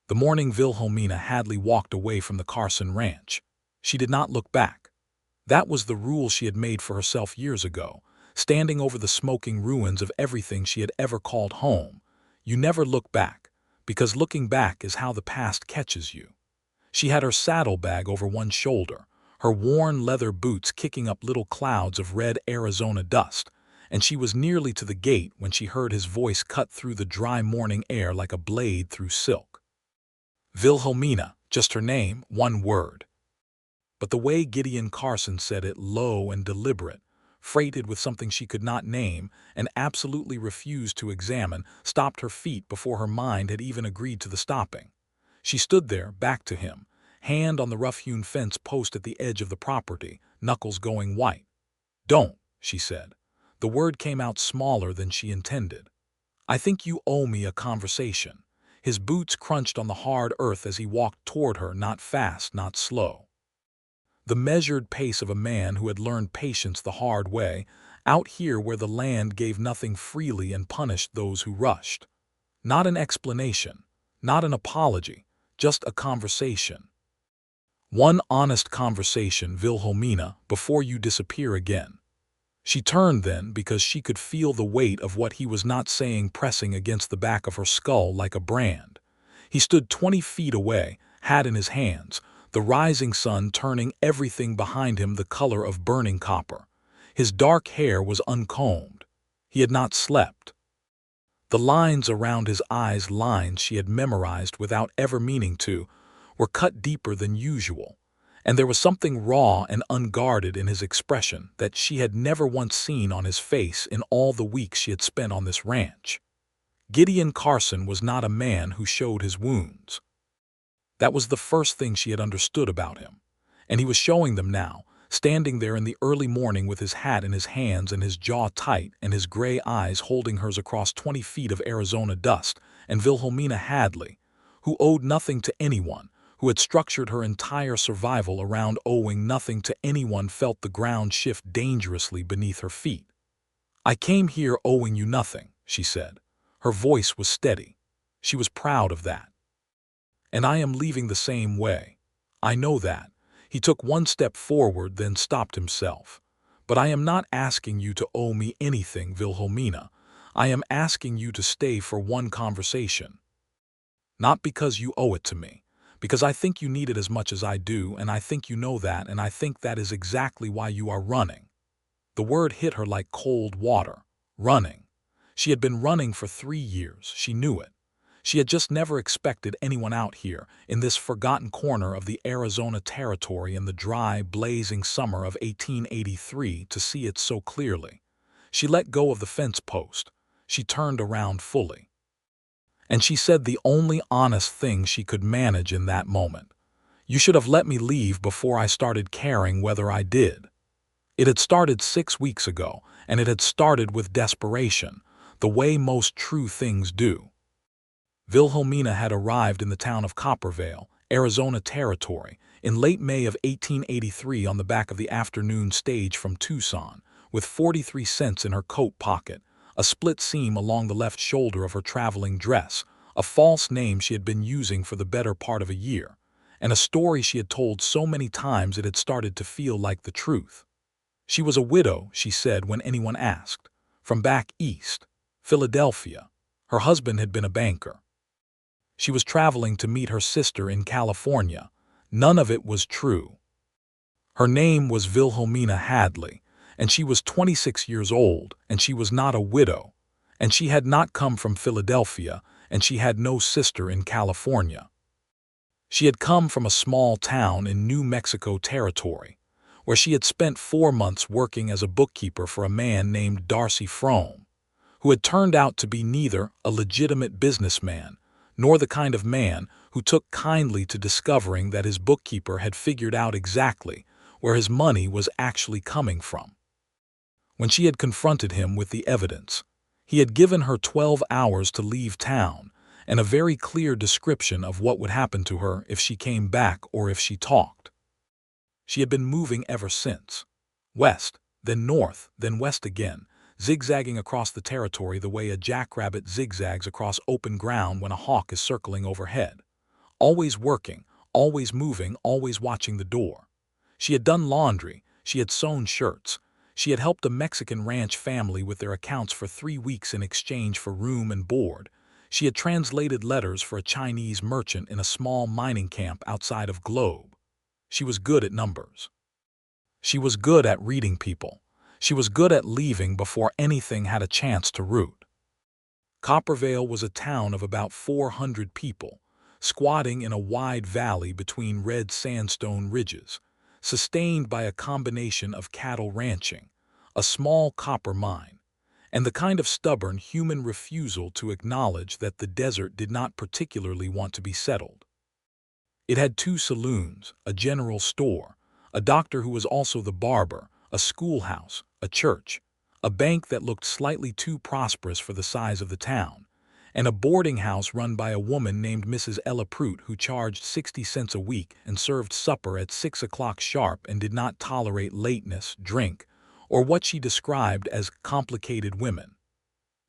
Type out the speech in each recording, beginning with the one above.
The morning Wilhelmina Hadley walked away from the Carson Ranch. She did not look back. That was the rule she had made for herself years ago, standing over the smoking ruins of everything she had ever called home. You never look back, because looking back is how the past catches you. She had her saddlebag over one shoulder, her worn leather boots kicking up little clouds of red Arizona dust, and she was nearly to the gate when she heard his voice cut through the dry morning air like a blade through silk. Wilhelmina, just her name, one word. But the way Gideon Carson said it, low and deliberate, freighted with something she could not name and absolutely refused to examine, stopped her feet before her mind had even agreed to the stopping. She stood there, back to him, hand on the rough-hewn fence post at the edge of the property, knuckles going white. "Don't," she said. The word came out smaller than she intended. "I think you owe me a conversation." His boots crunched on the hard earth as he walked toward her, not fast, not slow. The measured pace of a man who had learned patience the hard way, out here where the land gave nothing freely and punished those who rushed. Not an explanation, not an apology, just a conversation. One honest conversation, Wilhelmina, before you disappear again. She turned then because she could feel the weight of what he was not saying pressing against the back of her skull like a brand. He stood 20 feet away, hat in his hands, the rising sun turning everything behind him the color of burning copper. His dark hair was uncombed. He had not slept. The lines around his eyes, lines she had memorized without ever meaning to, were cut deeper than usual. And there was something raw and unguarded in his expression that she had never once seen on his face in all the weeks she had spent on this ranch. Gideon Carson was not a man who showed his wounds. That was the first thing she had understood about him, and he was showing them now, standing there in the early morning with his hat in his hands and his jaw tight and his gray eyes holding hers across 20 feet of Arizona dust, and Wilhelmina Hadley, who owed nothing to anyone, who had structured her entire survival around owing nothing to anyone, felt the ground shift dangerously beneath her feet. "I came here owing you nothing," she said. Her voice was steady. She was proud of that. "And I am leaving the same way. I know that." He took one step forward, then stopped himself. "But I am not asking you to owe me anything, Wilhelmina. I am asking you to stay for one conversation. Not because you owe it to me, because I think you need it as much as I do, and I think you know that, and I think that is exactly why you are running." The word hit her like cold water. Running. She had been running for 3 years. She knew it. She had just never expected anyone out here, in this forgotten corner of the Arizona territory in the dry, blazing summer of 1883, to see it so clearly. She let go of the fence post. She turned around fully. And she said the only honest thing she could manage in that moment. "You should have let me leave before I started caring whether I did." It had started 6 weeks ago, and it had started with desperation, the way most true things do. Wilhelmina had arrived in the town of Coppervale, Arizona Territory, in late May of 1883 on the back of the afternoon stage from Tucson, with 43 cents in her coat pocket, a split seam along the left shoulder of her traveling dress, a false name she had been using for the better part of a year, and a story she had told so many times it had started to feel like the truth. She was a widow, she said when anyone asked, from back east, Philadelphia. Her husband had been a banker. She was traveling to meet her sister in California. None of it was true. Her name was Wilhelmina Hadley, and she was 26 years old, and she was not a widow, and she had not come from Philadelphia, and she had no sister in California. She had come from a small town in New Mexico Territory, where she had spent 4 months working as a bookkeeper for a man named Darcy Frome, who had turned out to be neither a legitimate businessman nor the kind of man who took kindly to discovering that his bookkeeper had figured out exactly where his money was actually coming from. When she had confronted him with the evidence, he had given her 12 hours to leave town and a very clear description of what would happen to her if she came back or if she talked. She had been moving ever since. West, then north, then west again, zigzagging across the territory the way a jackrabbit zigzags across open ground when a hawk is circling overhead. always working, always moving, always watching the door. She had done laundry, she had sewn shirts, she had helped a Mexican ranch family with their accounts for 3 weeks in exchange for room and board. She had translated letters for a Chinese merchant in a small mining camp outside of Globe. She was good at numbers. She was good at reading people. She was good at leaving before anything had a chance to root. Coppervale was a town of about 400 people, squatting in a wide valley between red sandstone ridges, sustained by a combination of cattle ranching, a small copper mine, and the kind of stubborn human refusal to acknowledge that the desert did not particularly want to be settled. It had 2 saloons, a general store, a doctor who was also the barber, a schoolhouse, a church, a bank that looked slightly too prosperous for the size of the town, and a boarding house run by a woman named Mrs. Ella Prout who charged 60 cents a week and served supper at 6 o'clock sharp and did not tolerate lateness, drink, or what she described as complicated women.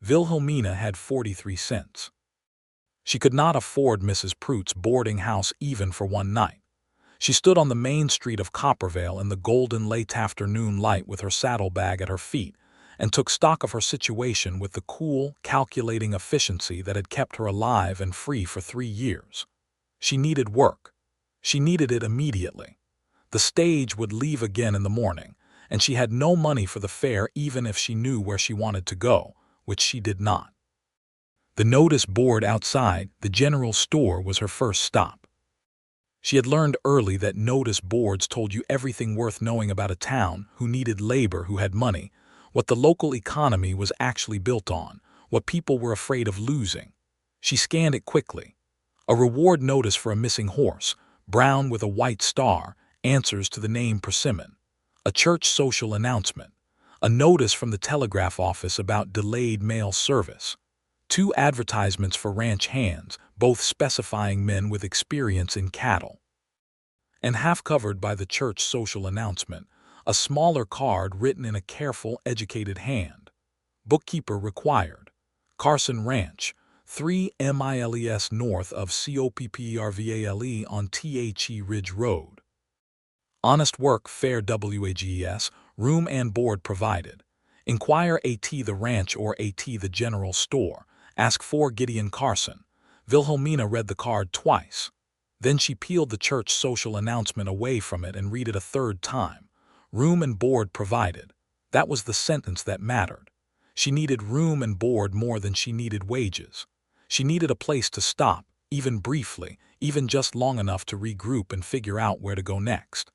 Wilhelmina had 43 cents. She could not afford Mrs. Prout's boarding house even for one night. She stood on the main street of Coppervale in the golden late afternoon light with her saddlebag at her feet, and took stock of her situation with the cool, calculating efficiency that had kept her alive and free for 3 years. She needed work. She needed it immediately. The stage would leave again in the morning, and she had no money for the fare even if she knew where she wanted to go, which she did not. The notice board outside the general store was her first stop. She had learned early that notice boards told you everything worth knowing about a town who needed labor who had money, what the local economy was actually built on, what people were afraid of losing. She scanned it quickly. A reward notice for a missing horse, brown with a white star, answers to the name Persimmon. A church social announcement. A notice from the telegraph office about delayed mail service. 2 advertisements for ranch hands, both specifying men with experience in cattle. And half covered by the church social announcement, a smaller card written in a careful, educated hand. Bookkeeper required. Carson Ranch, 3 miles north of Coppervale on The Ridge Road. Honest work, fair wages, room and board provided. Inquire at the ranch or at the general store. Ask for Gideon Carson. Wilhelmina read the card twice. Then she peeled the church social announcement away from it and read it a 3rd time. Room and board provided. That was the sentence that mattered. She needed room and board more than she needed wages. She needed a place to stop, even briefly, even just long enough to regroup and figure out where to go next.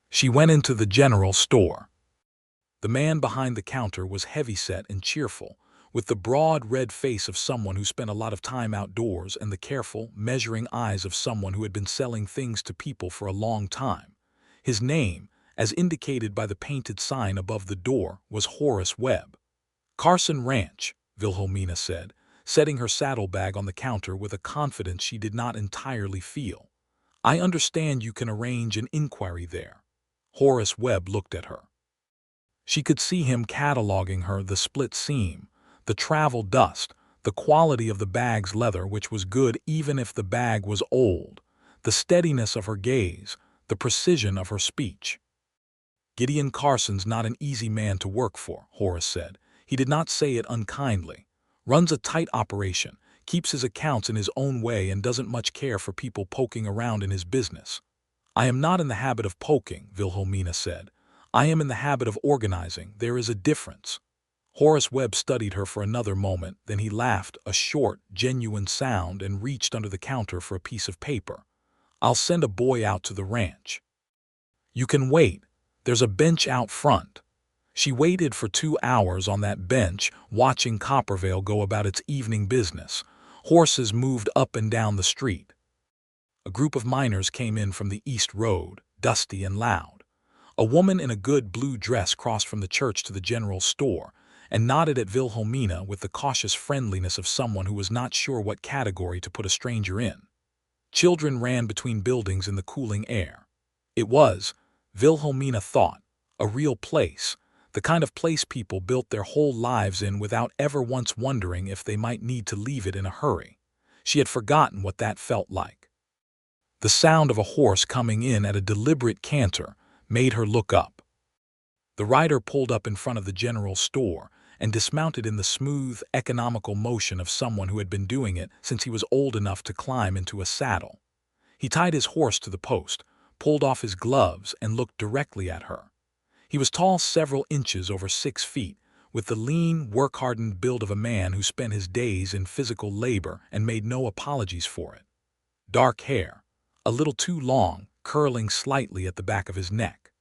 She went into the general store. The man behind the counter was heavyset and cheerful, with the broad red face of someone who spent a lot of time outdoors and the careful, measuring eyes of someone who had been selling things to people for a long time. His name, as indicated by the painted sign above the door, was Horace Webb. Carson Ranch, Wilhelmina said, setting her saddlebag on the counter with a confidence she did not entirely feel. I understand you can arrange an inquiry there. Horace Webb looked at her. She could see him cataloging her the split seam, the travel dust, the quality of the bag's leather, which was good even if the bag was old, the steadiness of her gaze, the precision of her speech. Gideon Carson's not an easy man to work for, Horace said. He did not say it unkindly. Runs a tight operation, keeps his accounts in his own way and doesn't much care for people poking around in his business. I am not in the habit of poking, Wilhelmina said. I am in the habit of organizing. There is a difference. Horace Webb studied her for another moment, then he laughed, a short, genuine sound, and reached under the counter for a piece of paper. I'll send a boy out to the ranch. You can wait. There's a bench out front. She waited for 2 hours on that bench, watching Coppervale go about its evening business. Horses moved up and down the street. A group of miners came in from the East Road, dusty and loud. A woman in a good blue dress crossed from the church to the general store, and nodded at Wilhelmina with the cautious friendliness of someone who was not sure what category to put a stranger in. Children ran between buildings in the cooling air. It was, Wilhelmina thought, a real place, the kind of place people built their whole lives in without ever once wondering if they might need to leave it in a hurry. She had forgotten what that felt like. The sound of a horse coming in at a deliberate canter made her look up. The rider pulled up in front of the general store and dismounted in the smooth, economical motion of someone who had been doing it since he was old enough to climb into a saddle. He tied his horse to the post, pulled off his gloves, and looked directly at her. He was tall several inches over 6 feet, with the lean, work-hardened build of a man who spent his days in physical labor and made no apologies for it. Dark hair, a little too long, curling slightly at the back of his neck.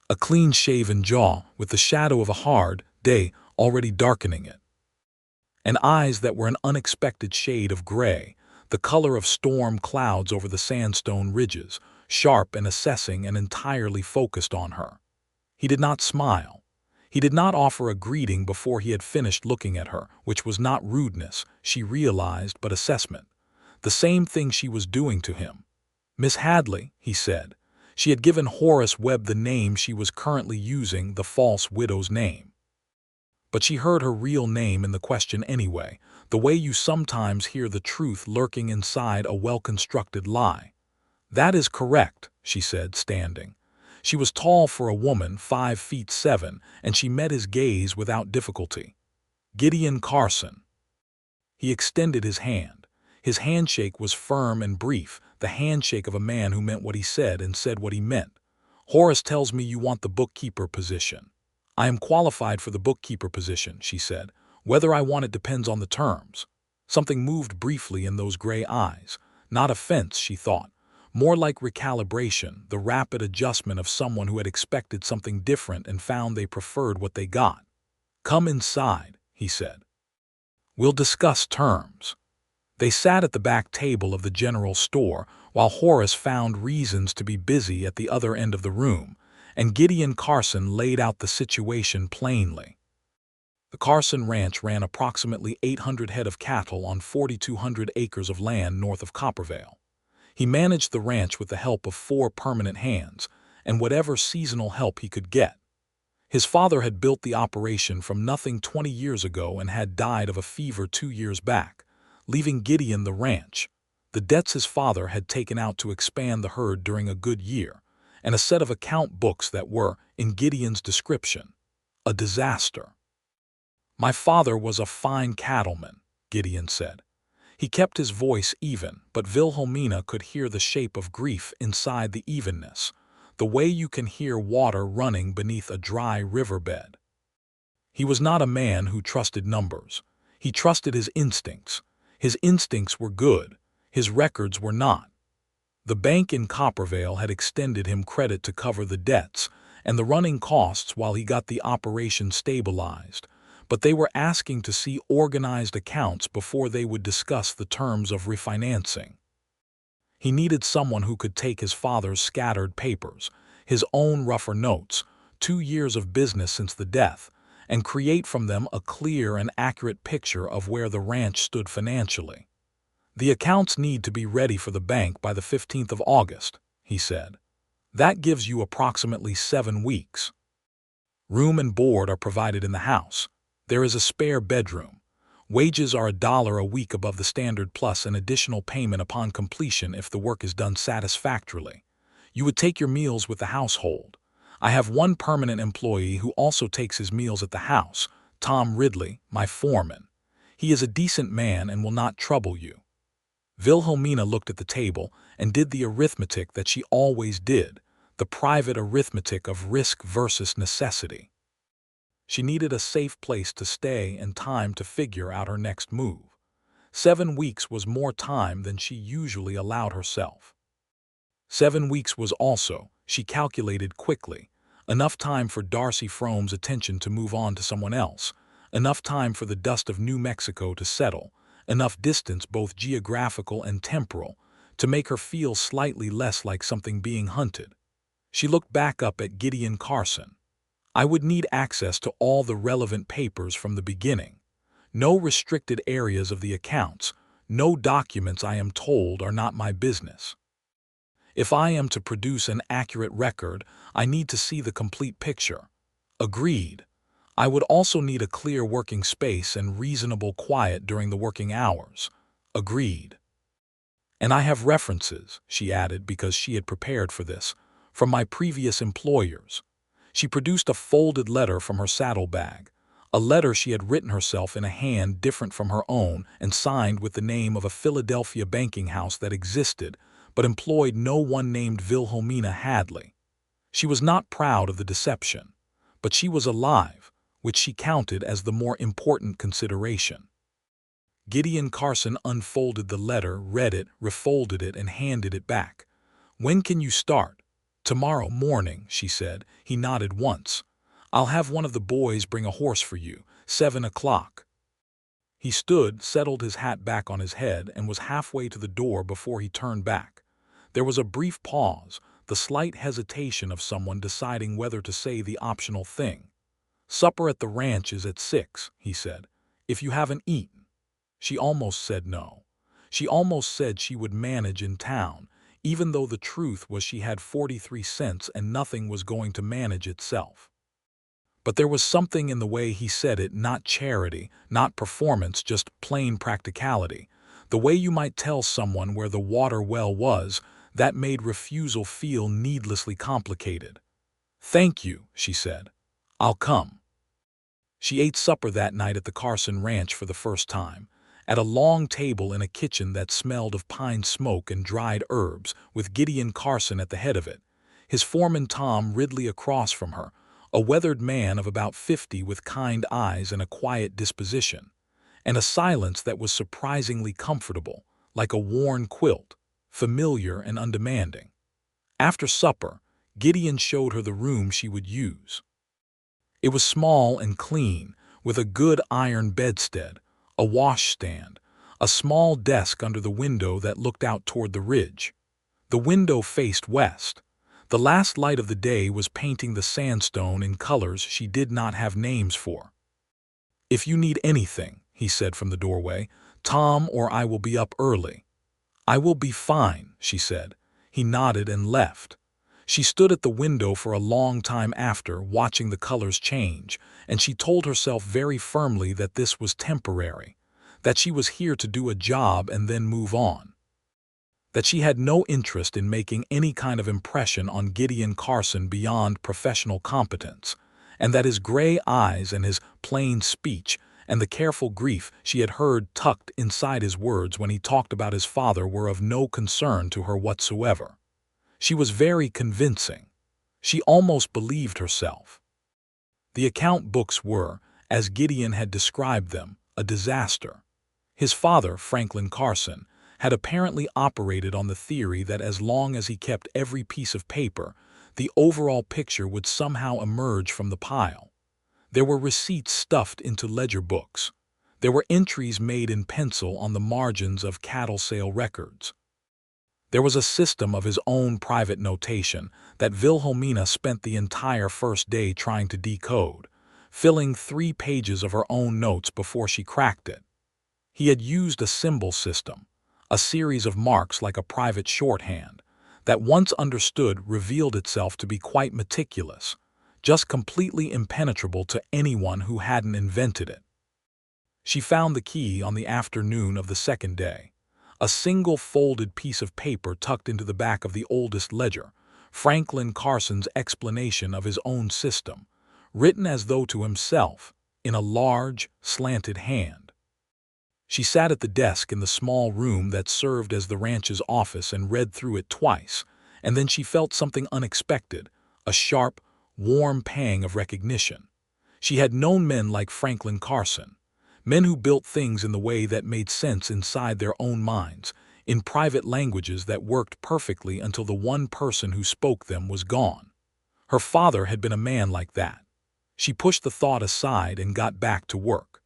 A clean-shaven jaw with the shadow of a hard day already darkening it. And eyes that were an unexpected shade of gray, the color of storm clouds over the sandstone ridges, sharp and assessing and entirely focused on her. He did not smile. He did not offer a greeting before he had finished looking at her, which was not rudeness, she realized, but assessment. The same thing she was doing to him. "Miss Hadley," he said. She had given Horace Webb the name she was currently using, the false widow's name. But she heard her real name in the question anyway, the way you sometimes hear the truth lurking inside a well-constructed lie. "That is correct," she said, standing. She was tall for a woman, 5'7", and she met his gaze without difficulty. "Gideon Carson." He extended his hand. His handshake was firm and brief, the handshake of a man who meant what he said and said what he meant. "Horace tells me you want the bookkeeper position." "I am qualified for the bookkeeper position," she said. "Whether I want it depends on the terms." Something moved briefly in those gray eyes. Not offense, she thought. More like recalibration, the rapid adjustment of someone who had expected something different and found they preferred what they got. "Come inside," he said. "We'll discuss terms." They sat at the back table of the general store while Horace found reasons to be busy at the other end of the room, and Gideon Carson laid out the situation plainly. The Carson Ranch ran approximately 800 head of cattle on 4,200 acres of land north of Coppervale. He managed the ranch with the help of 4 permanent hands and whatever seasonal help he could get. His father had built the operation from nothing 20 years ago and had died of a fever 2 years back, leaving Gideon the ranch, the debts his father had taken out to expand the herd during a good year, and a set of account books that were, in Gideon's description, a disaster. "My father was a fine cattleman," Gideon said. He kept his voice even, but Wilhelmina could hear the shape of grief inside the evenness, the way you can hear water running beneath a dry riverbed. He was not a man who trusted numbers. He trusted his instincts. His instincts were good. His records were not. The bank in Coppervale had extended him credit to cover the debts and the running costs while he got the operation stabilized, but they were asking to see organized accounts before they would discuss the terms of refinancing. He needed someone who could take his father's scattered papers, his own rougher notes, 2 years of business since the death, and create from them a clear and accurate picture of where the ranch stood financially. "The accounts need to be ready for the bank by the 15th of August, he said. "That gives you approximately 7 weeks. Room and board are provided in the house. There is a spare bedroom. Wages are $1 a week above the standard plus an additional payment upon completion if the work is done satisfactorily. You would take your meals with the household. I have one permanent employee who also takes his meals at the house, Tom Ridley, my foreman. He is a decent man and will not trouble you." Wilhelmina looked at the table and did the arithmetic that she always did, the private arithmetic of risk versus necessity. She needed a safe place to stay and time to figure out her next move. 7 weeks was more time than she usually allowed herself. 7 weeks was also, she calculated quickly, enough time for Darcy Frome's attention to move on to someone else, enough time for the dust of New Mexico to settle, enough distance, both geographical and temporal, to make her feel slightly less like something being hunted. She looked back up at Gideon Carson. "I would need access to all the relevant papers from the beginning. No restricted areas of the accounts, no documents I am told are not my business. If I am to produce an accurate record, I need to see the complete picture." Agreed. "I would also need a clear working space and reasonable quiet during the working hours." Agreed. And I have references, she added because she had prepared for this, from my previous employers. She produced a folded letter from her saddlebag, a letter she had written herself in a hand different from her own and signed with the name of a Philadelphia banking house that existed, but employed no one named Wilhelmina Hadley. She was not proud of the deception, but she was alive, which she counted as the more important consideration. Gideon Carson unfolded the letter, read it, refolded it, and handed it back. "When can you start?" "Tomorrow morning," she said. He nodded once. "I'll have one of the boys bring a horse for you, 7 o'clock. He stood, settled his hat back on his head, and was halfway to the door before he turned back. There was a brief pause, the slight hesitation of someone deciding whether to say the optional thing. "Supper at the ranch is at 6, he said. "If you haven't eaten." She almost said no. She almost said she would manage in town, even though the truth was she had 43 cents and nothing was going to manage itself. But there was something in the way he said it, not charity, not performance, just plain practicality. The way you might tell someone where the water well was, that made refusal feel needlessly complicated. "Thank you," she said. "I'll come." She ate supper that night at the Carson Ranch for the first time, at a long table in a kitchen that smelled of pine smoke and dried herbs, with Gideon Carson at the head of it, his foreman Tom Ridley across from her, a weathered man of about 50 with kind eyes and a quiet disposition, and a silence that was surprisingly comfortable, like a worn quilt, familiar and undemanding. After supper, Gideon showed her the room she would use. It was small and clean, with a good iron bedstead, a washstand, a small desk under the window that looked out toward the ridge. The window faced west. The last light of the day was painting the sandstone in colors she did not have names for. "If you need anything," he said from the doorway, "Tom or I will be up early." "I will be fine," she said. He nodded and left. She stood at the window for a long time after, watching the colors change, and she told herself very firmly that this was temporary, that she was here to do a job and then move on, that she had no interest in making any kind of impression on Gideon Carson beyond professional competence, and that his gray eyes and his plain speech and the careful grief she had heard tucked inside his words when he talked about his father were of no concern to her whatsoever. She was very convincing. She almost believed herself. The account books were, as Gideon had described them, a disaster. His father, Franklin Carson, had apparently operated on the theory that as long as he kept every piece of paper, the overall picture would somehow emerge from the pile. There were receipts stuffed into ledger books. There were entries made in pencil on the margins of cattle sale records. There was a system of his own private notation that Wilhelmina spent the entire first day trying to decode, filling 3 pages of her own notes before she cracked it. He had used a symbol system, a series of marks like a private shorthand, that once understood revealed itself to be quite meticulous, just completely impenetrable to anyone who hadn't invented it. She found the key on the afternoon of the second day. A single folded piece of paper tucked into the back of the oldest ledger, Franklin Carson's explanation of his own system, written as though to himself, in a large, slanted hand. She sat at the desk in the small room that served as the ranch's office and read through it twice, and then she felt something unexpected, a sharp, warm pang of recognition. She had known men like Franklin Carson, men who built things in the way that made sense inside their own minds, in private languages that worked perfectly until the one person who spoke them was gone. Her father had been a man like that. She pushed the thought aside and got back to work.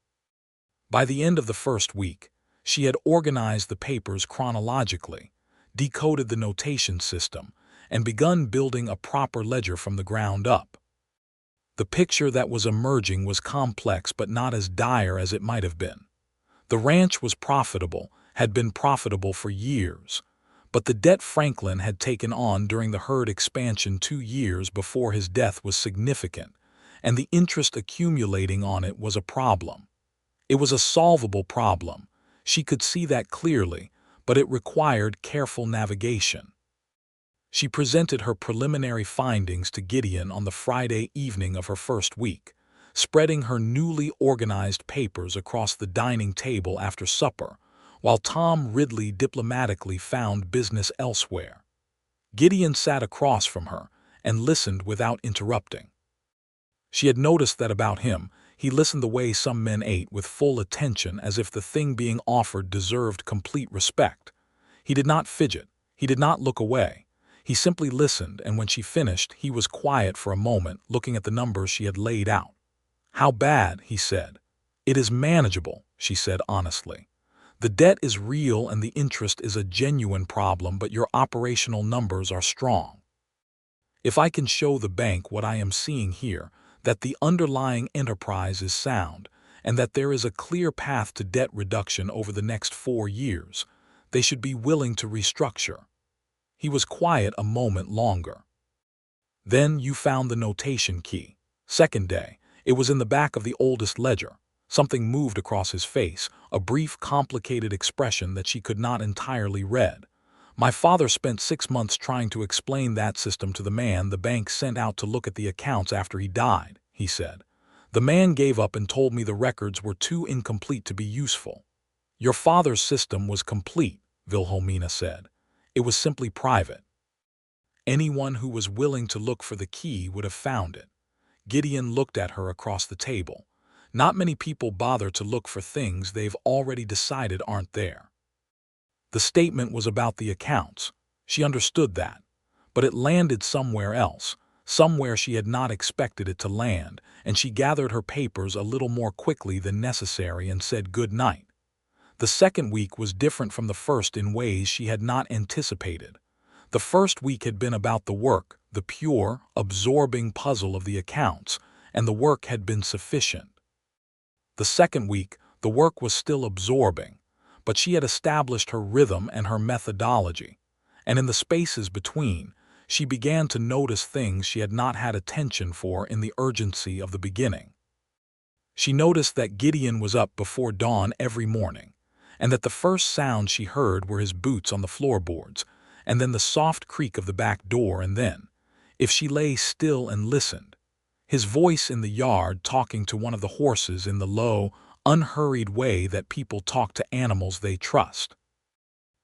By the end of the first week, she had organized the papers chronologically, decoded the notation system, and begun building a proper ledger from the ground up. The picture that was emerging was complex but not as dire as it might have been. The ranch was profitable, had been profitable for years, but the debt Franklin had taken on during the herd expansion 2 years before his death was significant, and the interest accumulating on it was a problem. It was a solvable problem. She could see that clearly, but it required careful navigation. She presented her preliminary findings to Gideon on the Friday evening of her first week, spreading her newly organized papers across the dining table after supper, while Tom Ridley diplomatically found business elsewhere. Gideon sat across from her and listened without interrupting. She had noticed that about him. He listened the way some men ate, with full attention, as if the thing being offered deserved complete respect. He did not fidget. He did not look away. He simply listened, and when she finished, he was quiet for a moment, looking at the numbers she had laid out. "How bad?" he said. "It is manageable," she said honestly. "The debt is real and the interest is a genuine problem, but your operational numbers are strong. If I can show the bank what I am seeing here, that the underlying enterprise is sound, and that there is a clear path to debt reduction over the next 4 years, they should be willing to restructure." He was quiet a moment longer. "Then you found the notation key." "Second day. It was in the back of the oldest ledger." Something moved across his face, a brief, complicated expression that she could not entirely read. "My father spent 6 months trying to explain that system to the man the bank sent out to look at the accounts after he died," he said. "The man gave up and told me the records were too incomplete to be useful." "Your father's system was complete," Wilhelmina said. "It was simply private. Anyone who was willing to look for the key would have found it." Gideon looked at her across the table. "Not many people bother to look for things they've already decided aren't there." The statement was about the accounts. She understood that. But it landed somewhere else, somewhere she had not expected it to land, and she gathered her papers a little more quickly than necessary and said good night. The second week was different from the first in ways she had not anticipated. The first week had been about the work, the pure, absorbing puzzle of the accounts, and the work had been sufficient. The second week, the work was still absorbing, but she had established her rhythm and her methodology, and in the spaces between, she began to notice things she had not had attention for in the urgency of the beginning. She noticed that Gideon was up before dawn every morning, and that the first sounds she heard were his boots on the floorboards, and then the soft creak of the back door, and then, if she lay still and listened, his voice in the yard talking to one of the horses in the low, unhurried way that people talk to animals they trust.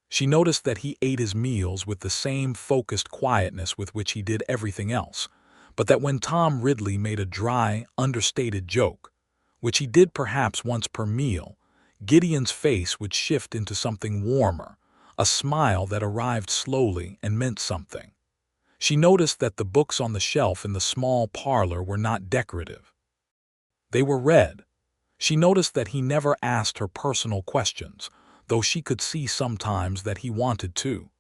She noticed that he ate his meals with the same focused quietness with which he did everything else, but that when Tom Ridley made a dry, understated joke, which he did perhaps once per meal, Gideon's face would shift into something warmer, a smile that arrived slowly and meant something. She noticed that the books on the shelf in the small parlor were not decorative. They were read. She noticed that he never asked her personal questions, though she could see sometimes that he wanted to.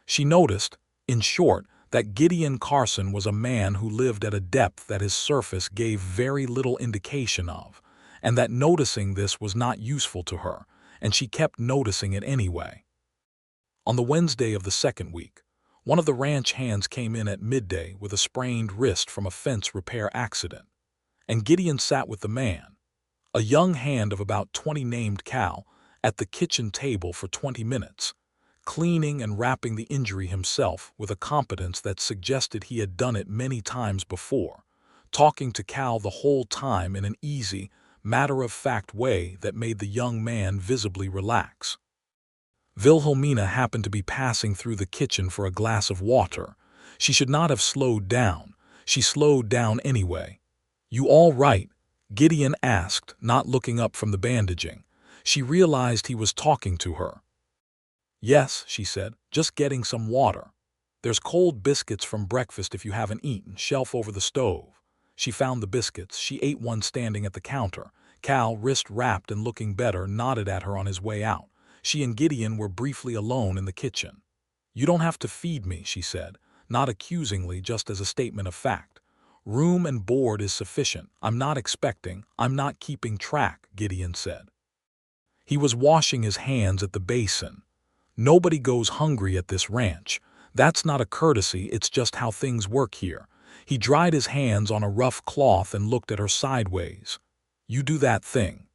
She noticed, in short, that Gideon Carson was a man who lived at a depth that his surface gave very little indication of, and that noticing this was not useful to her, and she kept noticing it anyway. On the Wednesday of the second week, one of the ranch hands came in at midday with a sprained wrist from a fence repair accident, and Gideon sat with the man, a young hand of about 20 named Cal, at the kitchen table for 20 minutes, cleaning and wrapping the injury himself with a competence that suggested he had done it many times before, talking to Cal the whole time in an easy, matter-of-fact way that made the young man visibly relax. Wilhelmina happened to be passing through the kitchen for a glass of water. She should not have slowed down. She slowed down anyway. "You all right?" Gideon asked, not looking up from the bandaging. She realized he was talking to her. "Yes," she said, "just getting some water. There's cold biscuits from breakfast if you haven't eaten, shelf over the stove." She found the biscuits. She ate one standing at the counter. Cal, wrist wrapped and looking better, nodded at her on his way out. She and Gideon were briefly alone in the kitchen. "You don't have to feed me," she said, not accusingly, just as a statement of fact. "Room and board is sufficient. I'm not keeping track," Gideon said. He was washing his hands at the basin. "Nobody goes hungry at this ranch. That's not a courtesy, it's just how things work here." He dried his hands on a rough cloth and looked at her sideways. "You do that thing."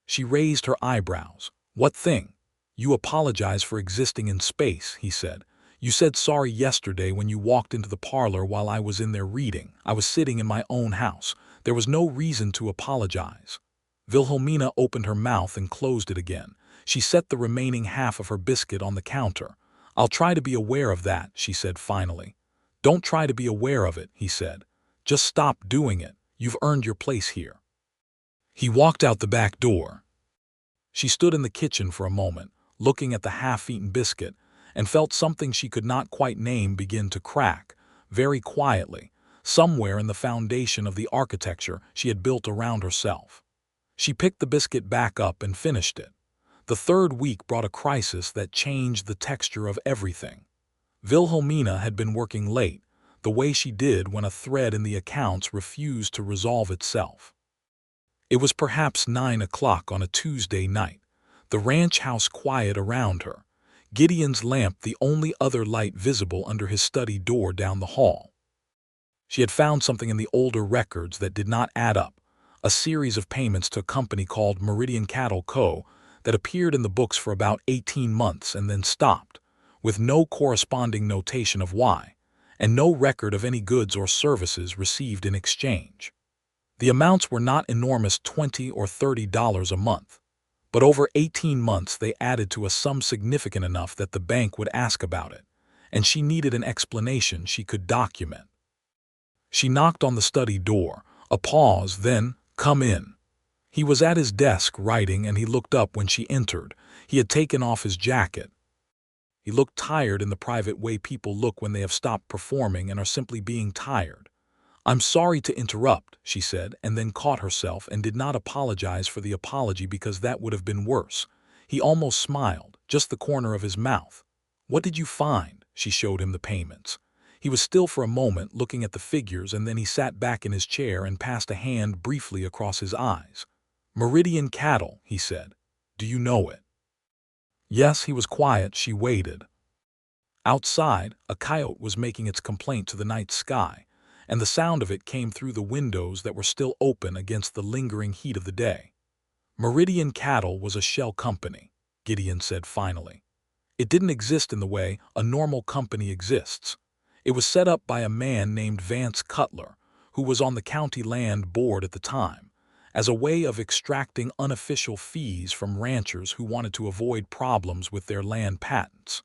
She raised her eyebrows. "What thing?" "You apologize for existing in space," he said. "You said sorry yesterday when you walked into the parlor while I was in there reading. I was sitting in my own house. There was no reason to apologize." Wilhelmina opened her mouth and closed it again. She set the remaining half of her biscuit on the counter. "I'll try to be aware of that," she said finally. "Don't try to be aware of it," he said. "Just stop doing it. You've earned your place here." He walked out the back door. She stood in the kitchen for a moment, looking at the half-eaten biscuit, and felt something she could not quite name begin to crack, very quietly, somewhere in the foundation of the architecture she had built around herself. She picked the biscuit back up and finished it. The third week brought a crisis that changed the texture of everything. Wilhelmina had been working late, the way she did when a thread in the accounts refused to resolve itself. It was perhaps 9 o'clock on a Tuesday night, the ranch house quiet around her, Gideon's lamp the only other light visible under his study door down the hall. She had found something in the older records that did not add up, a series of payments to a company called Meridian Cattle Co. that appeared in the books for about 18 months and then stopped, with no corresponding notation of why, and no record of any goods or services received in exchange. The amounts were not enormous $20 or $30 a month, but over 18 months they added to a sum significant enough that the bank would ask about it, and she needed an explanation she could document. She knocked on the study door, a pause, then, "Come in." He was at his desk writing, and he looked up when she entered. He had taken off his jacket. He looked tired in the private way people look when they have stopped performing and are simply being tired. "I'm sorry to interrupt," she said, and then caught herself and did not apologize for the apology because that would have been worse. He almost smiled, just the corner of his mouth. "What did you find?" She showed him the payments. He was still for a moment looking at the figures, and then he sat back in his chair and passed a hand briefly across his eyes. "Meridian Cattle," he said. "Do you know it?" Yes, he was quiet. She waited. Outside, a coyote was making its complaint to the night sky, and the sound of it came through the windows that were still open against the lingering heat of the day. Meridian Cattle was a shell company, Gideon said finally. It didn't exist in the way a normal company exists. It was set up by a man named Vance Cutler, who was on the county land board at the time, as a way of extracting unofficial fees from ranchers who wanted to avoid problems with their land patents.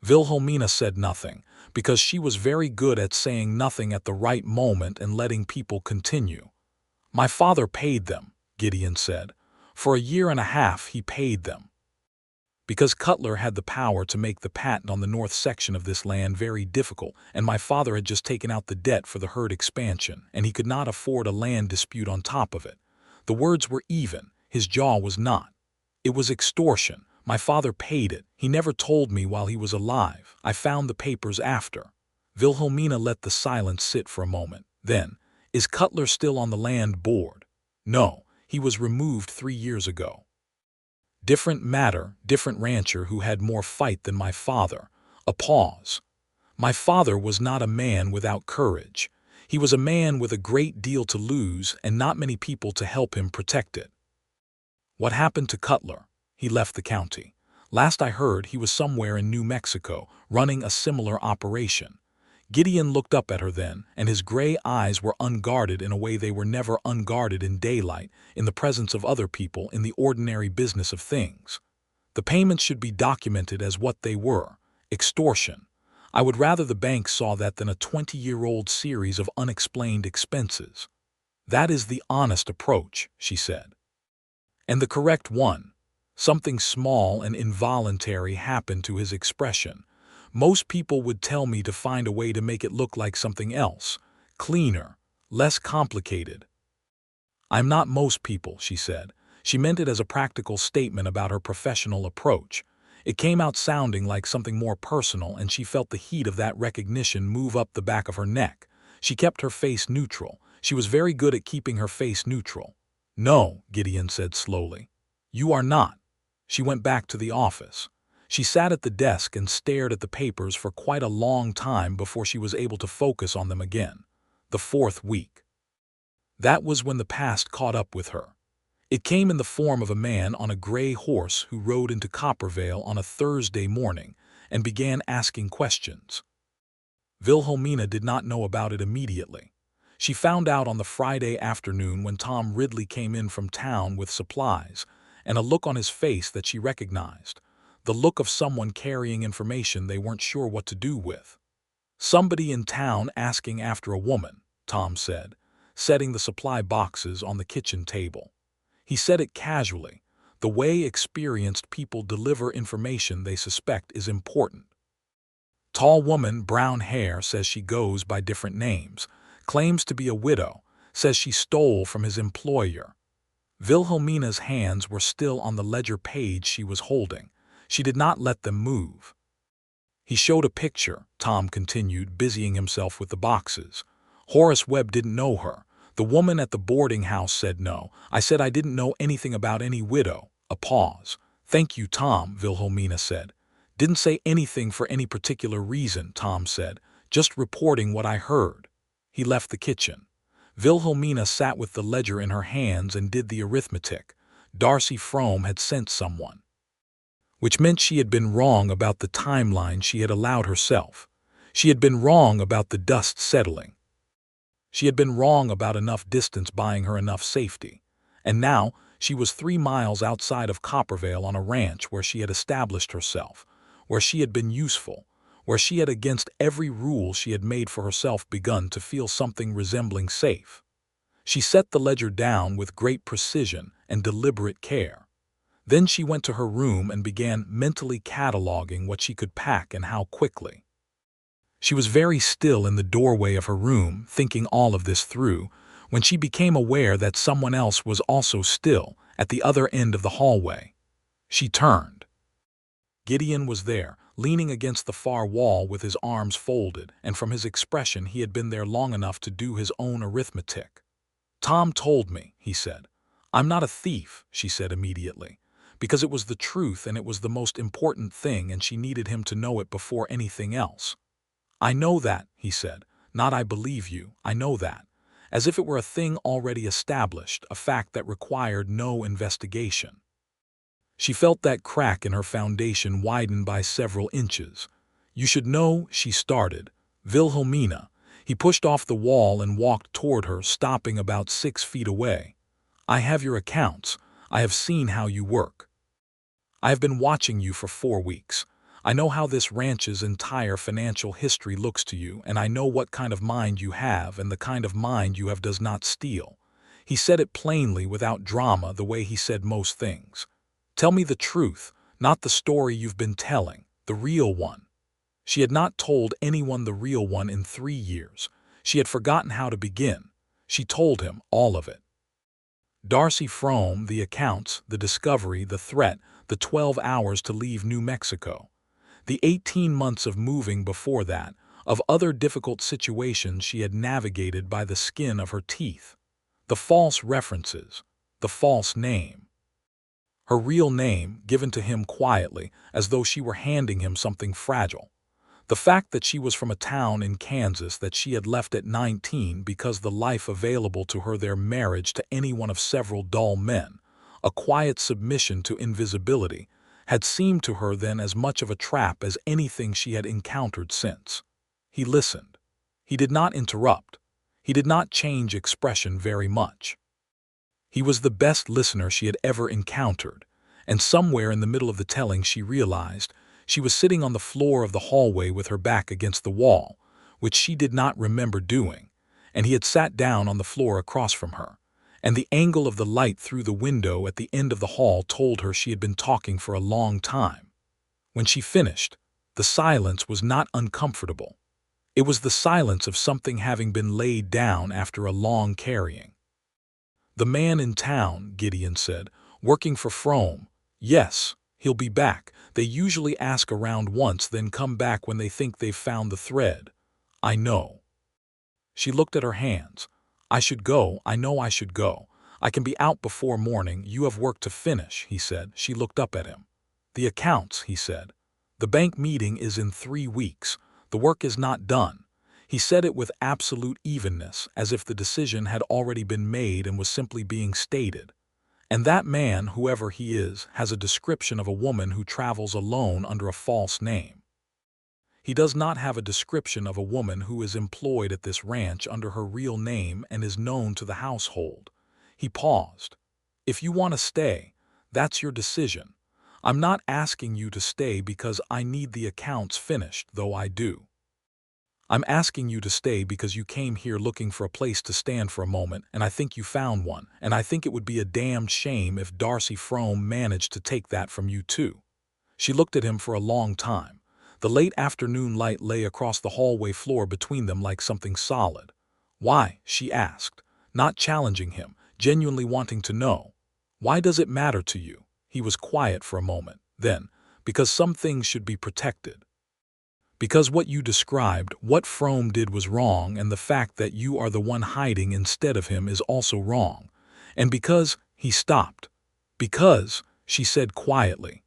Wilhelmina said nothing, because she was very good at saying nothing at the right moment and letting people continue. "My father paid them," Gideon said. "For a year and a half he paid them." Because Cutler had the power to make the patent on the north section of this land very difficult, and my father had just taken out the debt for the herd expansion, and he could not afford a land dispute on top of it. The words were even, his jaw was not. "It was extortion. My father paid it. He never told me while he was alive. I found the papers after." Wilhelmina let the silence sit for a moment. Then, "Is Cutler still on the land board?" "No, he was removed 3 years ago." "Different matter, different rancher who had more fight than my father." A pause. "My father was not a man without courage. He was a man with a great deal to lose and not many people to help him protect it." "What happened to Cutler?" "He left the county. Last I heard he was somewhere in New Mexico, running a similar operation." Gideon looked up at her then, and his gray eyes were unguarded in a way they were never unguarded in daylight, in the presence of other people, in the ordinary business of things. "The payments should be documented as what they were, extortion. I would rather the bank saw that than a 20-year-old series of unexplained expenses." "That is the honest approach," she said. "And the correct one." Something small and involuntary happened to his expression. "Most people would tell me to find a way to make it look like something else, cleaner, less complicated." "I'm not most people," she said. She meant it as a practical statement about her professional approach. It came out sounding like something more personal, and she felt the heat of that recognition move up the back of her neck. She kept her face neutral. She was very good at keeping her face neutral. "No," Gideon said slowly. "You are not." She went back to the office. She sat at the desk and stared at the papers for quite a long time before she was able to focus on them again. The 4th week. That was when the past caught up with her. It came in the form of a man on a gray horse who rode into Coppervale on a Thursday morning and began asking questions. Wilhelmina did not know about it immediately. She found out on the Friday afternoon when Tom Ridley came in from town with supplies, and a look on his face that she recognized, the look of someone carrying information they weren't sure what to do with. "Somebody in town asking after a woman," Tom said, setting the supply boxes on the kitchen table. He said it casually, the way experienced people deliver information they suspect is important. "Tall woman, brown hair, says she goes by different names, claims to be a widow, says she stole from his employer." Wilhelmina's hands were still on the ledger page she was holding. She did not let them move. "He showed a picture," Tom continued, busying himself with the boxes. "Horace Webb didn't know her. The woman at the boarding house said no. I said I didn't know anything about any widow." A pause. "Thank you, Tom," Wilhelmina said. "Didn't say anything for any particular reason," Tom said. "Just reporting what I heard." He left the kitchen. Wilhelmina sat with the ledger in her hands and did the arithmetic. Darcy Frome had sent someone, which meant she had been wrong about the timeline she had allowed herself. She had been wrong about the dust settling. She had been wrong about enough distance buying her enough safety. And now she was 3 miles outside of Coppervale on a ranch where she had established herself, where she had been useful, where she had, against every rule she had made for herself, begun to feel something resembling safe. She set the ledger down with great precision and deliberate care. Then she went to her room and began mentally cataloging what she could pack and how quickly. She was very still in the doorway of her room, thinking all of this through, when she became aware that someone else was also still at the other end of the hallway. She turned. Gideon was there, leaning against the far wall with his arms folded, and from his expression he had been there long enough to do his own arithmetic. "Tom told me," he said. "I'm not a thief," she said immediately, because it was the truth and it was the most important thing and she needed him to know it before anything else. "I know that," he said. "Not I believe you, I know that." As if it were a thing already established, a fact that required no investigation. She felt that crack in her foundation widen by several inches. "You should know," she started. "Wilhelmina." He pushed off the wall and walked toward her, stopping about 6 feet away. "I have your accounts. I have seen how you work. I have been watching you for 4 weeks. I know how this ranch's entire financial history looks to you, and I know what kind of mind you have, and the kind of mind you have does not steal." He said it plainly, without drama, the way he said most things. "Tell me the truth, not the story you've been telling, the real one." She had not told anyone the real one in 3 years. She had forgotten how to begin. She told him all of it. Darcy Frome, the accounts, the discovery, the threat, the 12 hours to leave New Mexico. The 18 months of moving before that, of other difficult situations she had navigated by the skin of her teeth. The false references, the false name. Her real name, given to him quietly, as though she were handing him something fragile. The fact that she was from a town in Kansas that she had left at 19 because the life available to her there, marriage to any one of several dull men, a quiet submission to invisibility, had seemed to her then as much of a trap as anything she had encountered since. He listened. He did not interrupt. He did not change expression very much. He was the best listener she had ever encountered, and somewhere in the middle of the telling she realized she was sitting on the floor of the hallway with her back against the wall, which she did not remember doing, and he had sat down on the floor across from her, and the angle of the light through the window at the end of the hall told her she had been talking for a long time. When she finished, the silence was not uncomfortable. It was the silence of something having been laid down after a long carrying. "The man in town," Gideon said, "working for Frome. Yes, he'll be back. They usually ask around once, then come back when they think they've found the thread." "I know." She looked at her hands. "I should go, I know I should go. I can be out before morning. You have work to finish," he said. She looked up at him. "The accounts," he said. "The bank meeting is in 3 weeks. The work is not done." He said it with absolute evenness, as if the decision had already been made and was simply being stated. And that man, whoever he is, has a description of a woman who travels alone under a false name. He does not have a description of a woman who is employed at this ranch under her real name and is known to the household. He paused. If you want to stay, that's your decision. I'm not asking you to stay because I need the accounts finished, though I do. I'm asking you to stay because you came here looking for a place to stand for a moment, and I think you found one, and I think it would be a damned shame if Darcy Frome managed to take that from you too. She looked at him for a long time. The late afternoon light lay across the hallway floor between them like something solid. Why? She asked, not challenging him, genuinely wanting to know. Why does it matter to you? He was quiet for a moment. Then, because some things should be protected. Because what you described, what Frome did was wrong, and the fact that you are the one hiding instead of him is also wrong. And because, he stopped. Because, she said quietly.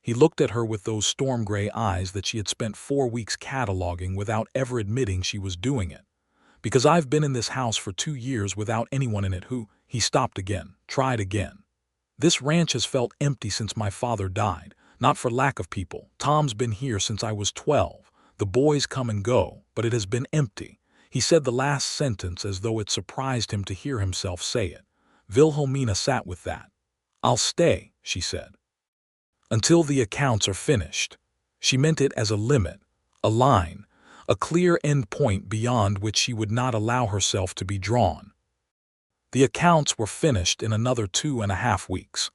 He looked at her with those storm-gray eyes that she had spent 4 weeks cataloging without ever admitting she was doing it. Because I've been in this house for 2 years without anyone in it who, he stopped again, tried again. This ranch has felt empty since my father died, not for lack of people. Tom's been here since I was 12. The boys come and go, but it has been empty. He said the last sentence as though it surprised him to hear himself say it. Wilhelmina sat with that. I'll stay, she said. Until the accounts are finished. She meant it as a limit, a line, a clear end point beyond which she would not allow herself to be drawn. The accounts were finished in another 2.5 weeks.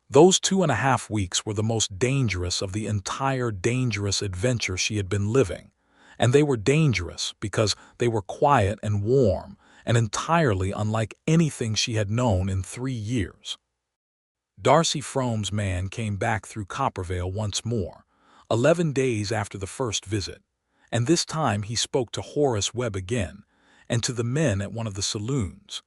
Those 2.5 weeks were the most dangerous of the entire dangerous adventure she had been living, and they were dangerous because they were quiet and warm and entirely unlike anything she had known in 3 years. Darcy Frome's man came back through Coppervale once more, 11 days after the first visit, and this time he spoke to Horace Webb again, and to the men at one of the saloons.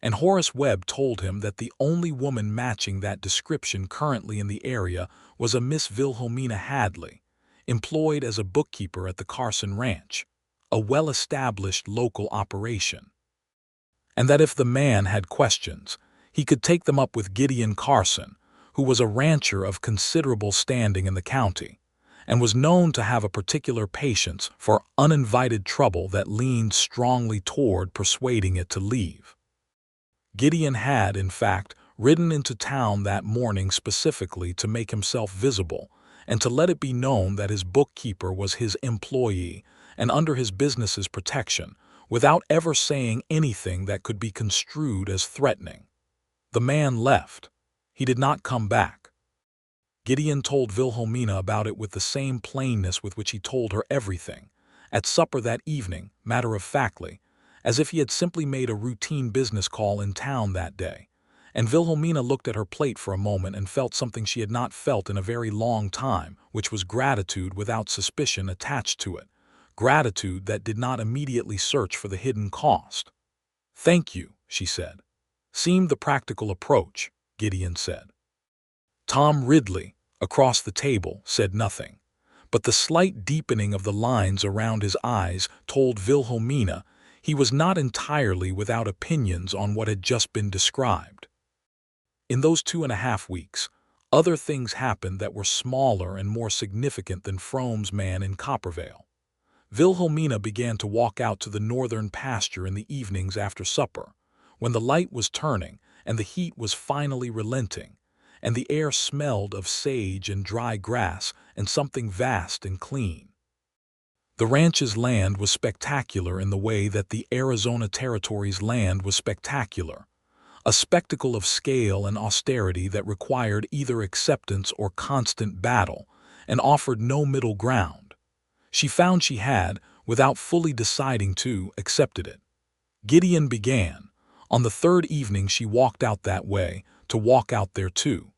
And Horace Webb told him that the only woman matching that description currently in the area was a Miss Wilhelmina Hadley, employed as a bookkeeper at the Carson Ranch, a well-established local operation. And that if the man had questions, he could take them up with Gideon Carson, who was a rancher of considerable standing in the county, and was known to have a particular patience for uninvited trouble that leaned strongly toward persuading it to leave. Gideon had, in fact, ridden into town that morning specifically to make himself visible and to let it be known that his bookkeeper was his employee and under his business's protection, without ever saying anything that could be construed as threatening. The man left. He did not come back. Gideon told Wilhelmina about it with the same plainness with which he told her everything, at supper that evening, matter-of-factly, as if he had simply made a routine business call in town that day. And Wilhelmina looked at her plate for a moment and felt something she had not felt in a very long time, which was gratitude without suspicion attached to it, gratitude that did not immediately search for the hidden cost. "Thank you," she said. "Seemed the practical approach," Gideon said. Tom Ridley, across the table, said nothing, but the slight deepening of the lines around his eyes told Wilhelmina he was not entirely without opinions on what had just been described. In those 2.5 weeks, other things happened that were smaller and more significant than Frome's man in Coppervale. Wilhelmina began to walk out to the northern pasture in the evenings after supper, when the light was turning and the heat was finally relenting, and the air smelled of sage and dry grass and something vast and clean. The ranch's land was spectacular in the way that the Arizona Territory's land was spectacular, a spectacle of scale and austerity that required either acceptance or constant battle, and offered no middle ground. She found she had, without fully deciding to, accepted it. Gideon began. On the third evening she walked out that way, to walk out there too.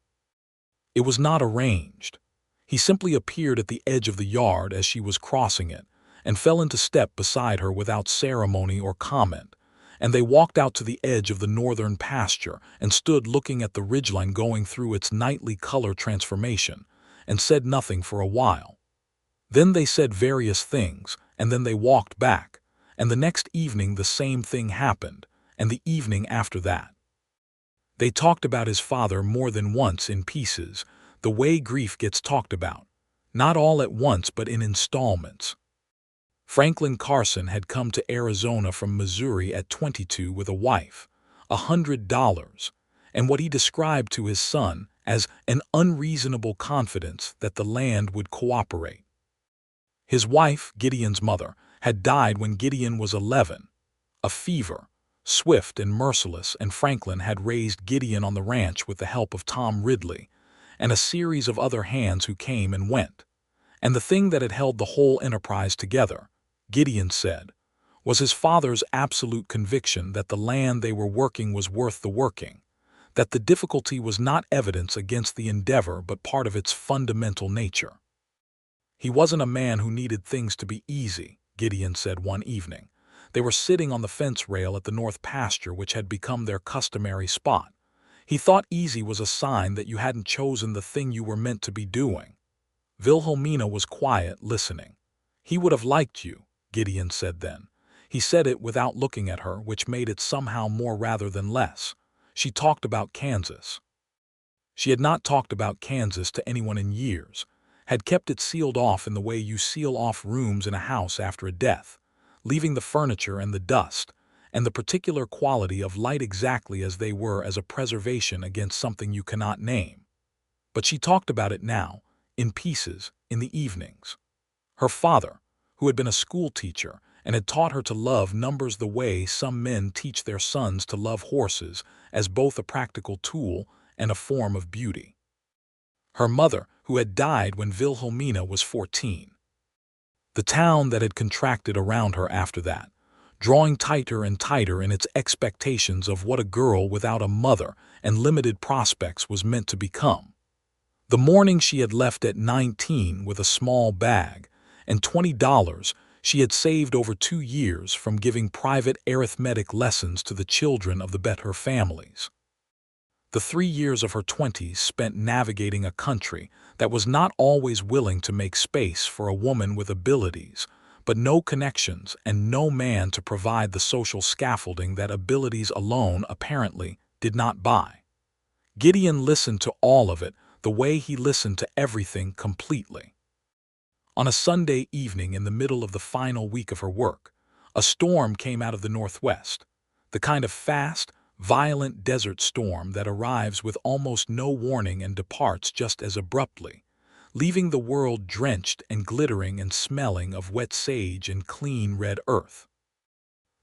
It was not arranged. He simply appeared at the edge of the yard as she was crossing it, and fell into step beside her without ceremony or comment, and they walked out to the edge of the northern pasture and stood looking at the ridgeline going through its nightly color transformation, and said nothing for a while. Then they said various things, and then they walked back, and the next evening the same thing happened, and the evening after that. They talked about his father more than once in pieces, the way grief gets talked about, not all at once but in installments. Franklin Carson had come to Arizona from Missouri at 22 with a wife, $100, and what he described to his son as an unreasonable confidence that the land would cooperate. His wife, Gideon's mother, had died when Gideon was 11. A fever, swift and merciless, and Franklin had raised Gideon on the ranch with the help of Tom Ridley and a series of other hands who came and went. And the thing that had held the whole enterprise together, Gideon said, was his father's absolute conviction that the land they were working was worth the working, that the difficulty was not evidence against the endeavor but part of its fundamental nature. He wasn't a man who needed things to be easy, Gideon said one evening. They were sitting on the fence rail at the north pasture, which had become their customary spot. He thought easy was a sign that you hadn't chosen the thing you were meant to be doing. Wilhelmina was quiet, listening. He would have liked you, Gideon said then. He said it without looking at her, which made it somehow more rather than less. She talked about Kansas. She had not talked about Kansas to anyone in years, had kept it sealed off in the way you seal off rooms in a house after a death, leaving the furniture and the dust, and the particular quality of light exactly as they were as a preservation against something you cannot name. But she talked about it now, in pieces, in the evenings. Her father, who had been a school teacher and had taught her to love numbers the way some men teach their sons to love horses, as both a practical tool and a form of beauty. Her mother, who had died when Wilhelmina was 14. The town that had contracted around her after that, drawing tighter and tighter in its expectations of what a girl without a mother and limited prospects was meant to become. The morning she had left at 19 with a small bag and $20 she had saved over 2 years from giving private arithmetic lessons to the children of the better families. The 3 years of her 20s spent navigating a country that was not always willing to make space for a woman with abilities, but no connections and no man to provide the social scaffolding that abilities alone apparently did not buy. Gideon listened to all of it the way he listened to everything completely. On a Sunday evening in the middle of the final week of her work, a storm came out of the northwest, the kind of fast, violent desert storm that arrives with almost no warning and departs just as abruptly, leaving the world drenched and glittering and smelling of wet sage and clean red earth.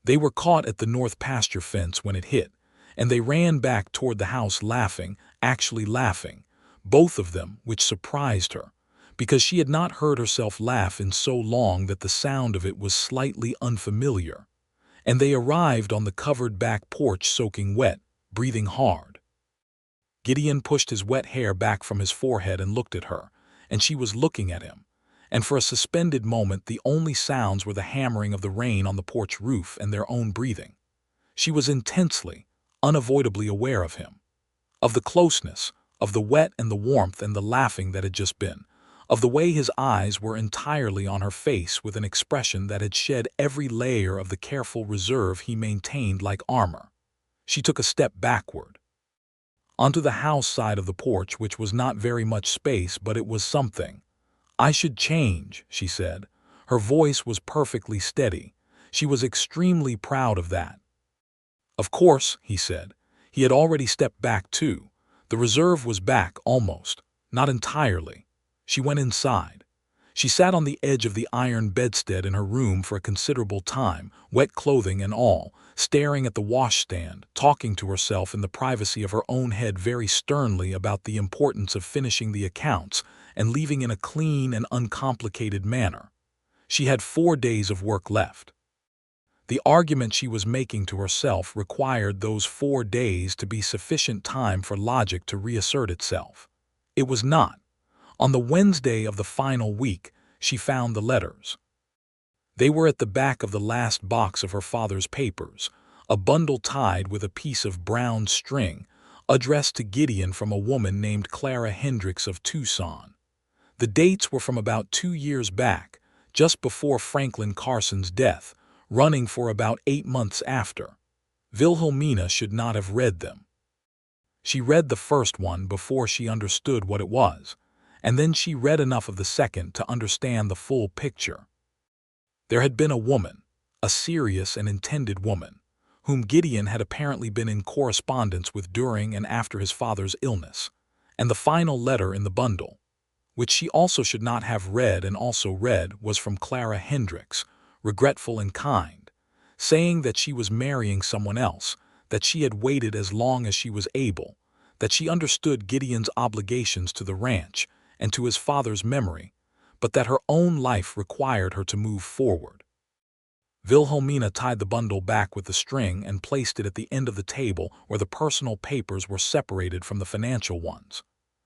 They were caught at the north pasture fence when it hit, and they ran back toward the house laughing, actually laughing, both of them, which surprised her, because she had not heard herself laugh in so long that the sound of it was slightly unfamiliar. And they arrived on the covered back porch soaking wet, breathing hard. Gideon pushed his wet hair back from his forehead and looked at her, and she was looking at him. And for a suspended moment the only sounds were the hammering of the rain on the porch roof and their own breathing. She was intensely, unavoidably aware of him, of the closeness, of the wet and the warmth and the laughing that had just been, of the way his eyes were entirely on her face with an expression that had shed every layer of the careful reserve he maintained like armor. She took a step backward, onto the house side of the porch, which was not very much space, but it was something. "I should change," she said. Her voice was perfectly steady. She was extremely proud of that. "Of course," he said. He had already stepped back too. The reserve was back almost, not entirely. She went inside. She sat on the edge of the iron bedstead in her room for a considerable time, wet clothing and all, staring at the washstand, talking to herself in the privacy of her own head very sternly about the importance of finishing the accounts and leaving in a clean and uncomplicated manner. She had 4 days of work left. The argument she was making to herself required those 4 days to be sufficient time for logic to reassert itself. It was not. On the Wednesday of the final week, she found the letters. They were at the back of the last box of her father's papers, a bundle tied with a piece of brown string, addressed to Gideon from a woman named Clara Hendricks of Tucson. The dates were from about 2 years back, just before Franklin Carson's death, running for about 8 months after. Wilhelmina should not have read them. She read the first one before she understood what it was, and then she read enough of the second to understand the full picture. There had been a woman, a serious and intended woman, whom Gideon had apparently been in correspondence with during and after his father's illness, and the final letter in the bundle, which she also should not have read and also read, was from Clara Hendricks, regretful and kind, saying that she was marrying someone else, that she had waited as long as she was able, that she understood Gideon's obligations to the ranch and to his father's memory, but that her own life required her to move forward. Wilhelmina tied the bundle back with the string and placed it at the end of the table where the personal papers were separated from the financial ones.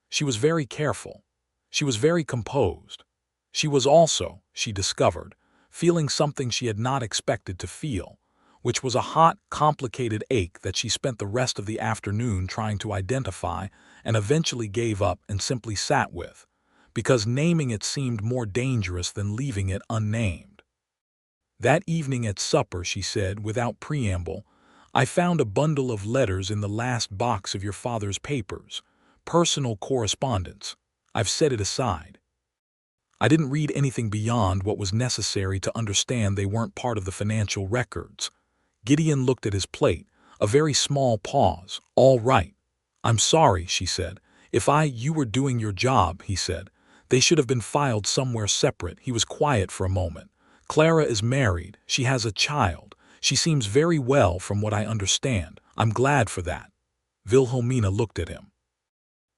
She was very careful. She was very composed. She was also, she discovered, feeling something she had not expected to feel, which was a hot, complicated ache that she spent the rest of the afternoon trying to identify and eventually gave up and simply sat with, because naming it seemed more dangerous than leaving it unnamed. That evening at supper, she said, without preamble, "I found a bundle of letters in the last box of your father's papers, personal correspondence. I've set it aside. I didn't read anything beyond what was necessary to understand they weren't part of the financial records." Gideon looked at his plate, a very small pause. "All right. I'm sorry," she said. You were doing your job," he said. "They should have been filed somewhere separate." He was quiet for a moment. "Clara is married. She has a child. She seems very well from what I understand. I'm glad for that." Wilhelmina looked at him.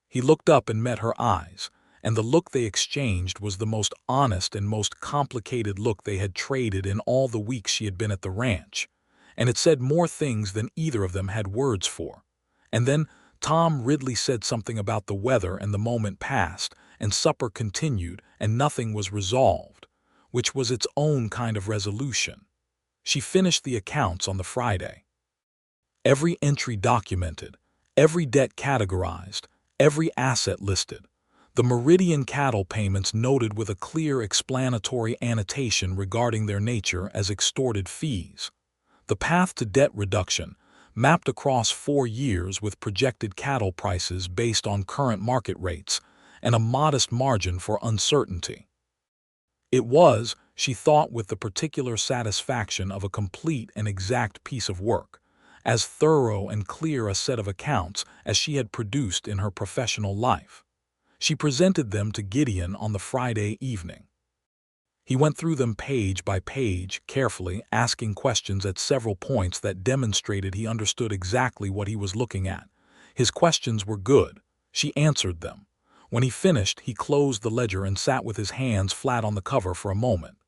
He looked up and met her eyes, and the look they exchanged was the most honest and most complicated look they had traded in all the weeks she had been at the ranch, and it said more things than either of them had words for. And then Tom Ridley said something about the weather, and the moment passed, and supper continued, and nothing was resolved, which was its own kind of resolution. She finished the accounts on the Friday. Every entry documented, every debt categorized, every asset listed, the Meridian cattle payments noted with a clear explanatory annotation regarding their nature as extorted fees, the path to debt reduction, mapped across 4 years with projected cattle prices based on current market rates, and a modest margin for uncertainty. It was, she thought with the particular satisfaction of a complete and exact piece of work, as thorough and clear a set of accounts as she had produced in her professional life. She presented them to Gideon on the Friday evening. He went through them page by page, carefully, asking questions at several points that demonstrated he understood exactly what he was looking at. His questions were good. She answered them. When he finished, he closed the ledger and sat with his hands flat on the cover for a moment.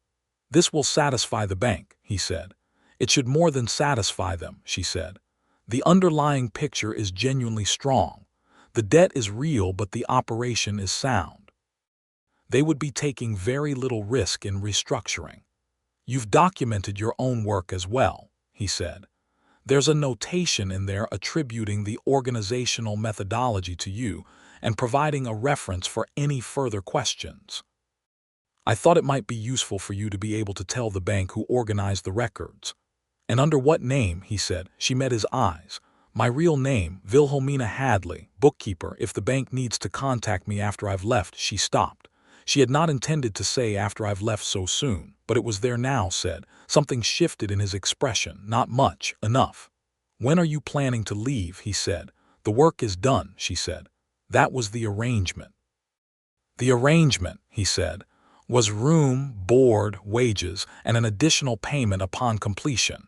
"This will satisfy the bank," he said. "It should more than satisfy them," she said. "The underlying picture is genuinely strong. The debt is real, but the operation is sound. They would be taking very little risk in restructuring. You've documented your own work as well," he said. "There's a notation in there attributing the organizational methodology to you and providing a reference for any further questions. I thought it might be useful for you to be able to tell the bank who organized the records." "And under what name?" he said. She met his eyes. "My real name, Wilhelmina Hadley, bookkeeper. If the bank needs to contact me after I've left." She stopped. She had not intended to say "after I've left" so soon, but it was there now, said. Something shifted in his expression. "Not much, enough." "When are you planning to leave?" he said. "The work is done," she said. "That was the arrangement." "The arrangement," he said, "was room, board, wages, and an additional payment upon completion."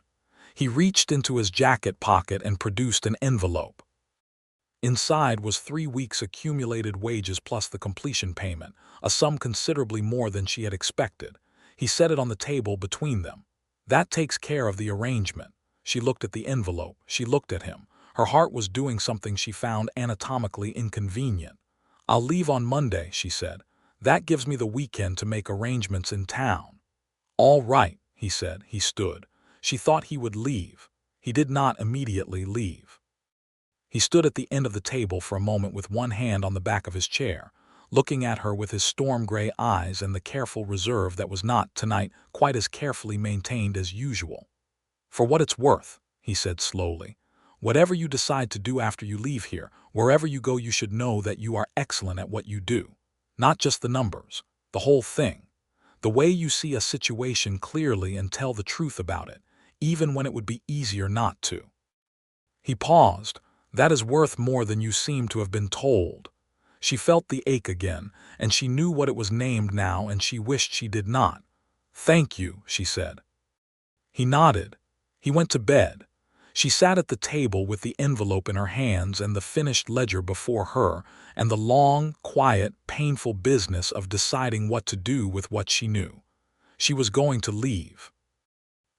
He reached into his jacket pocket and produced an envelope. Inside was 3 weeks' accumulated wages plus the completion payment, a sum considerably more than she had expected. He set it on the table between them. "That takes care of the arrangement." She looked at the envelope. She looked at him. Her heart was doing something she found anatomically inconvenient. "I'll leave on Monday," she said. "That gives me the weekend to make arrangements in town." "All right," he said. He stood. She thought he would leave. He did not immediately leave. He stood at the end of the table for a moment with one hand on the back of his chair, looking at her with his storm-gray eyes and the careful reserve that was not, tonight, quite as carefully maintained as usual. "For what it's worth," he said slowly, Whatever you decide to do after you leave here, wherever you go, you should know that you are excellent at what you do. Not just the numbers, the whole thing. The way you see a situation clearly and tell the truth about it, even when it would be easier not to." He paused. "That is worth more than you seem to have been told." She felt the ache again, and she knew what it was named now, and she wished she did not. "Thank you," she said. He nodded. He went to bed. She sat at the table with the envelope in her hands and the finished ledger before her, and the long, quiet, painful business of deciding what to do with what she knew. She was going to leave.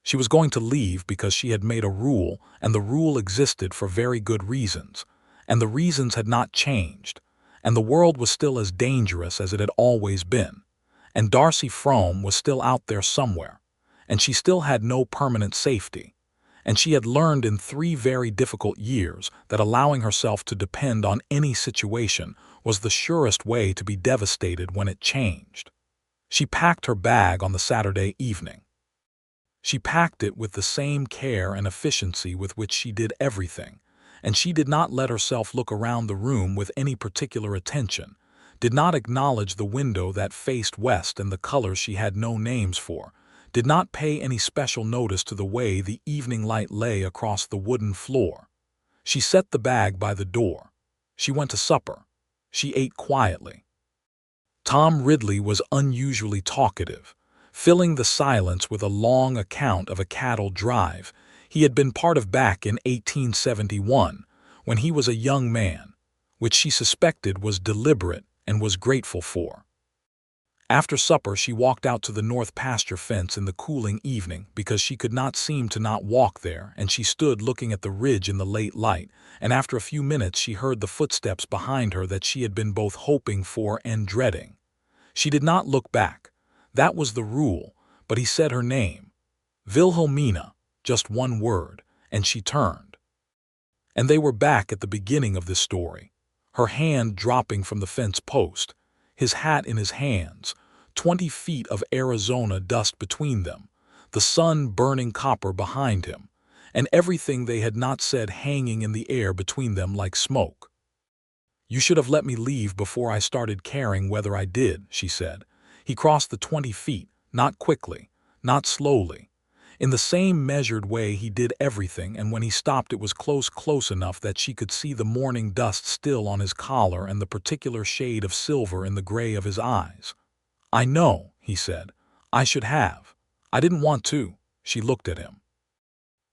She was going to leave because she had made a rule, and the rule existed for very good reasons, and the reasons had not changed, and the world was still as dangerous as it had always been, and Darcy Frome was still out there somewhere, and she still had no permanent safety. And she had learned in 3 very difficult years that allowing herself to depend on any situation was the surest way to be devastated when it changed. She packed her bag on the Saturday evening. She packed it with the same care and efficiency with which she did everything, and she did not let herself look around the room with any particular attention, did not acknowledge the window that faced west and the colors she had no names for, did not pay any special notice to the way the evening light lay across the wooden floor. She set the bag by the door. She went to supper. She ate quietly. Tom Ridley was unusually talkative, filling the silence with a long account of a cattle drive he had been part of back in 1871, when he was a young man, which she suspected was deliberate and was grateful for. After supper, she walked out to the north pasture fence in the cooling evening because she could not seem to not walk there, and she stood looking at the ridge in the late light, and after a few minutes she heard the footsteps behind her that she had been both hoping for and dreading. She did not look back. That was the rule, but he said her name. Wilhelmina, just one word, and she turned. And they were back at the beginning of this story, her hand dropping from the fence post, his hat in his hands, 20 feet of Arizona dust between them, the sun burning copper behind him, and everything they had not said hanging in the air between them like smoke. "You should have let me leave before I started caring whether I did," she said. He crossed the 20 feet, not quickly, not slowly. In the same measured way he did everything, and when he stopped it was close enough that she could see the morning dust still on his collar and the particular shade of silver in the gray of his eyes. "I know," he said. "I should have. I didn't want to." She looked at him.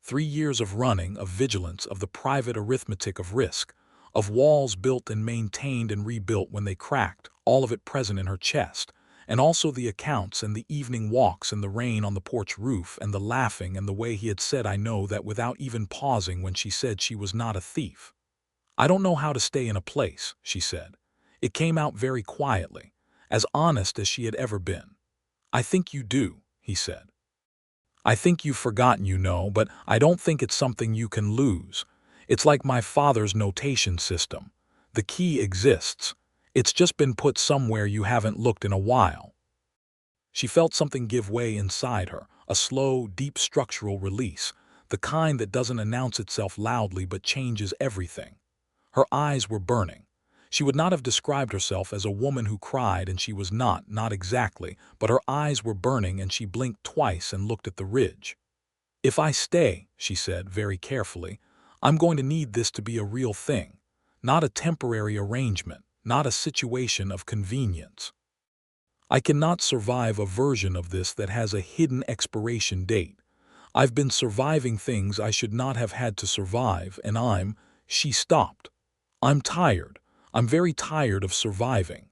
3 years of running, of vigilance, of the private arithmetic of risk, of walls built and maintained and rebuilt when they cracked, all of it present in her chest, and also the accounts and the evening walks and the rain on the porch roof and the laughing and the way he had said "I know" that without even pausing when she said she was not a thief. "I don't know how to stay in a place," she said. It came out very quietly, as honest as she had ever been. "I think you do," he said. "I think you've forgotten, you know, but I don't think it's something you can lose. It's like my father's notation system. The key exists. It's just been put somewhere you haven't looked in a while." She felt something give way inside her, a slow, deep structural release, the kind that doesn't announce itself loudly but changes everything. Her eyes were burning. She would not have described herself as a woman who cried, and she was not exactly, but her eyes were burning and she blinked twice and looked at the ridge. "If I stay," she said very carefully, "I'm going to need this to be a real thing, not a temporary arrangement, not a situation of convenience. I cannot survive a version of this that has a hidden expiration date. I've been surviving things I should not have had to survive, and She stopped. "I'm tired. I'm very tired of surviving.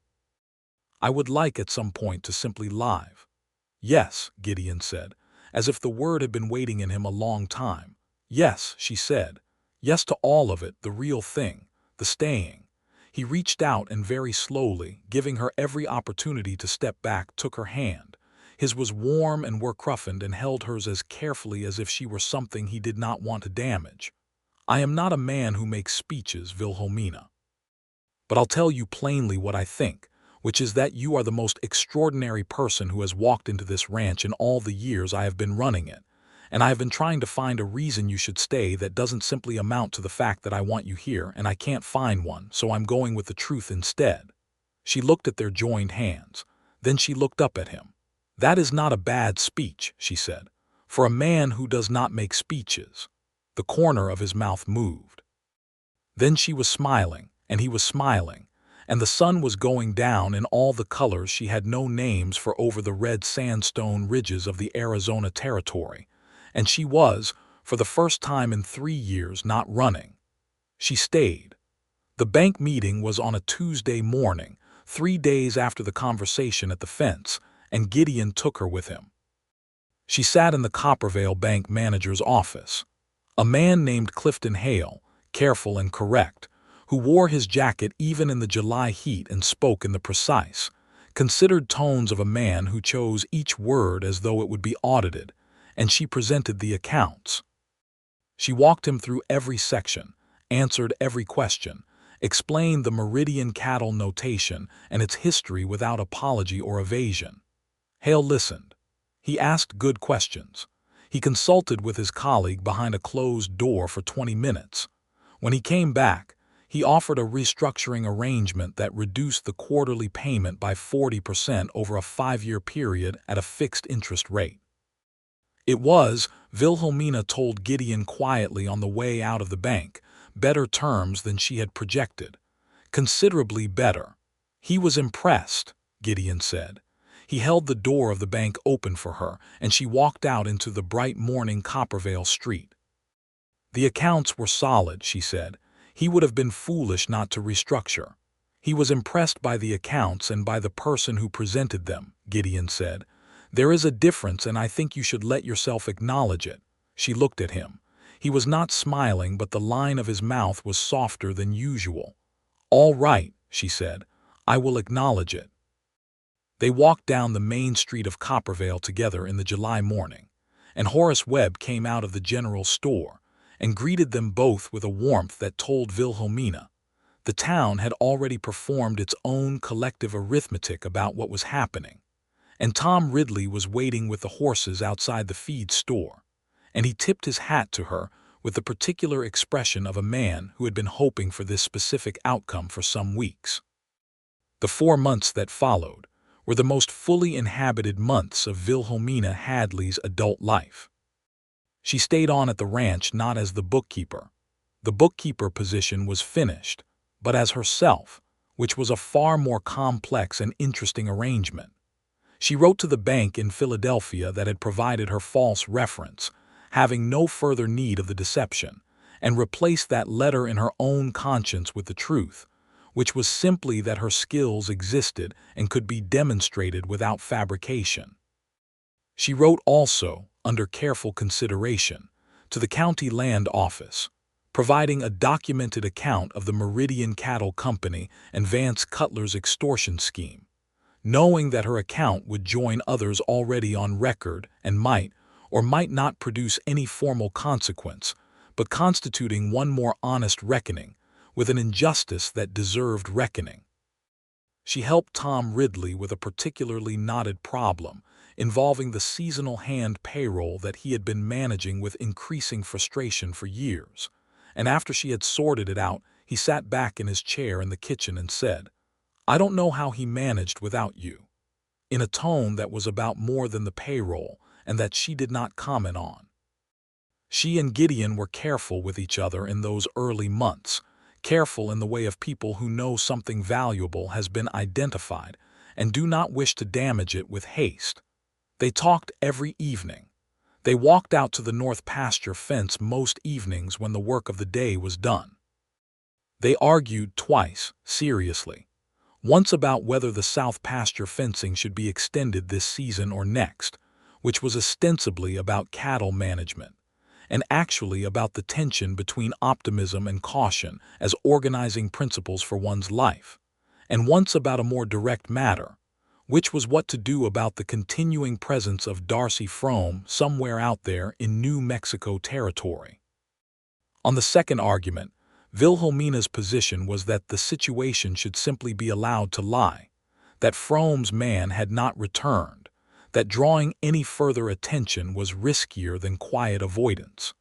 I would like at some point to simply live." "Yes," Gideon said, as if the word had been waiting in him a long time. "Yes," she said. "Yes to all of it, the real thing, the staying." He reached out and very slowly, giving her every opportunity to step back, took her hand. His was warm and work-roughened and held hers as carefully as if she were something he did not want to damage. "I am not a man who makes speeches, Wilhelmina. But I'll tell you plainly what I think, which is that you are the most extraordinary person who has walked into this ranch in all the years I have been running it, and I have been trying to find a reason you should stay that doesn't simply amount to the fact that I want you here and I can't find one, so I'm going with the truth instead." She looked at their joined hands. Then she looked up at him. "That is not a bad speech," she said, "for a man who does not make speeches." The corner of his mouth moved. Then she was smiling, and he was smiling, and the sun was going down in all the colors she had no names for over the red sandstone ridges of the Arizona Territory, and she was, for the first time in 3 years, not running. She stayed. The bank meeting was on a Tuesday morning, 3 days after the conversation at the fence, and Gideon took her with him. She sat in the Coppervale Bank manager's office. A man named Clifton Hale, careful and correct, who wore his jacket even in the July heat and spoke in the precise, considered tones of a man who chose each word as though it would be audited, and she presented the accounts. She walked him through every section, answered every question, explained the Meridian cattle notation and its history without apology or evasion. Hale listened. He asked good questions. He consulted with his colleague behind a closed door for 20 minutes. When he came back, he offered a restructuring arrangement that reduced the quarterly payment by 40% over a 5-year period at a fixed interest rate. It was, Wilhelmina told Gideon quietly on the way out of the bank, better terms than she had projected. Considerably better. He was impressed, Gideon said. He held the door of the bank open for her, and she walked out into the bright morning Coppervale street. The accounts were solid, she said. He would have been foolish not to restructure. He was impressed by the accounts and by the person who presented them, Gideon said. There is a difference, and I think you should let yourself acknowledge it. She looked at him. He was not smiling, but the line of his mouth was softer than usual. All right, she said. I will acknowledge it. They walked down the main street of Coppervale together in the July morning, and Horace Webb came out of the general store and greeted them both with a warmth that told Wilhelmina. The town had already performed its own collective arithmetic about what was happening, and Tom Ridley was waiting with the horses outside the feed store, and he tipped his hat to her with the particular expression of a man who had been hoping for this specific outcome for some weeks. The 4 months that followed were the most fully inhabited months of Wilhelmina Hadley's adult life. She stayed on at the ranch not as the bookkeeper. The bookkeeper position was finished, but as herself, which was a far more complex and interesting arrangement. She wrote to the bank in Philadelphia that had provided her false reference, having no further need of the deception, and replaced that letter in her own conscience with the truth, which was simply that her skills existed and could be demonstrated without fabrication. She wrote also, under careful consideration, to the county land office, providing a documented account of the Meridian Cattle Company and Vance Cutler's extortion scheme, knowing that her account would join others already on record and might or might not produce any formal consequence, but constituting one more honest reckoning with an injustice that deserved reckoning. She helped Tom Ridley with a particularly knotted problem involving the seasonal hand payroll that he had been managing with increasing frustration for years, and after she had sorted it out, he sat back in his chair in the kitchen and said, "I don't know how he managed without you," in a tone that was about more than the payroll and that she did not comment on. She and Gideon were careful with each other in those early months, careful in the way of people who know something valuable has been identified and do not wish to damage it with haste. They talked every evening. They walked out to the north pasture fence most evenings when the work of the day was done. They argued twice, seriously. Once about whether the south pasture fencing should be extended this season or next, which was ostensibly about cattle management, and actually about the tension between optimism and caution as organizing principles for one's life, and once about a more direct matter, which was what to do about the continuing presence of Darcy Frome somewhere out there in New Mexico territory. On the second argument, Wilhelmina's position was that the situation should simply be allowed to lie, that Frome's man had not returned, that drawing any further attention was riskier than quiet avoidance.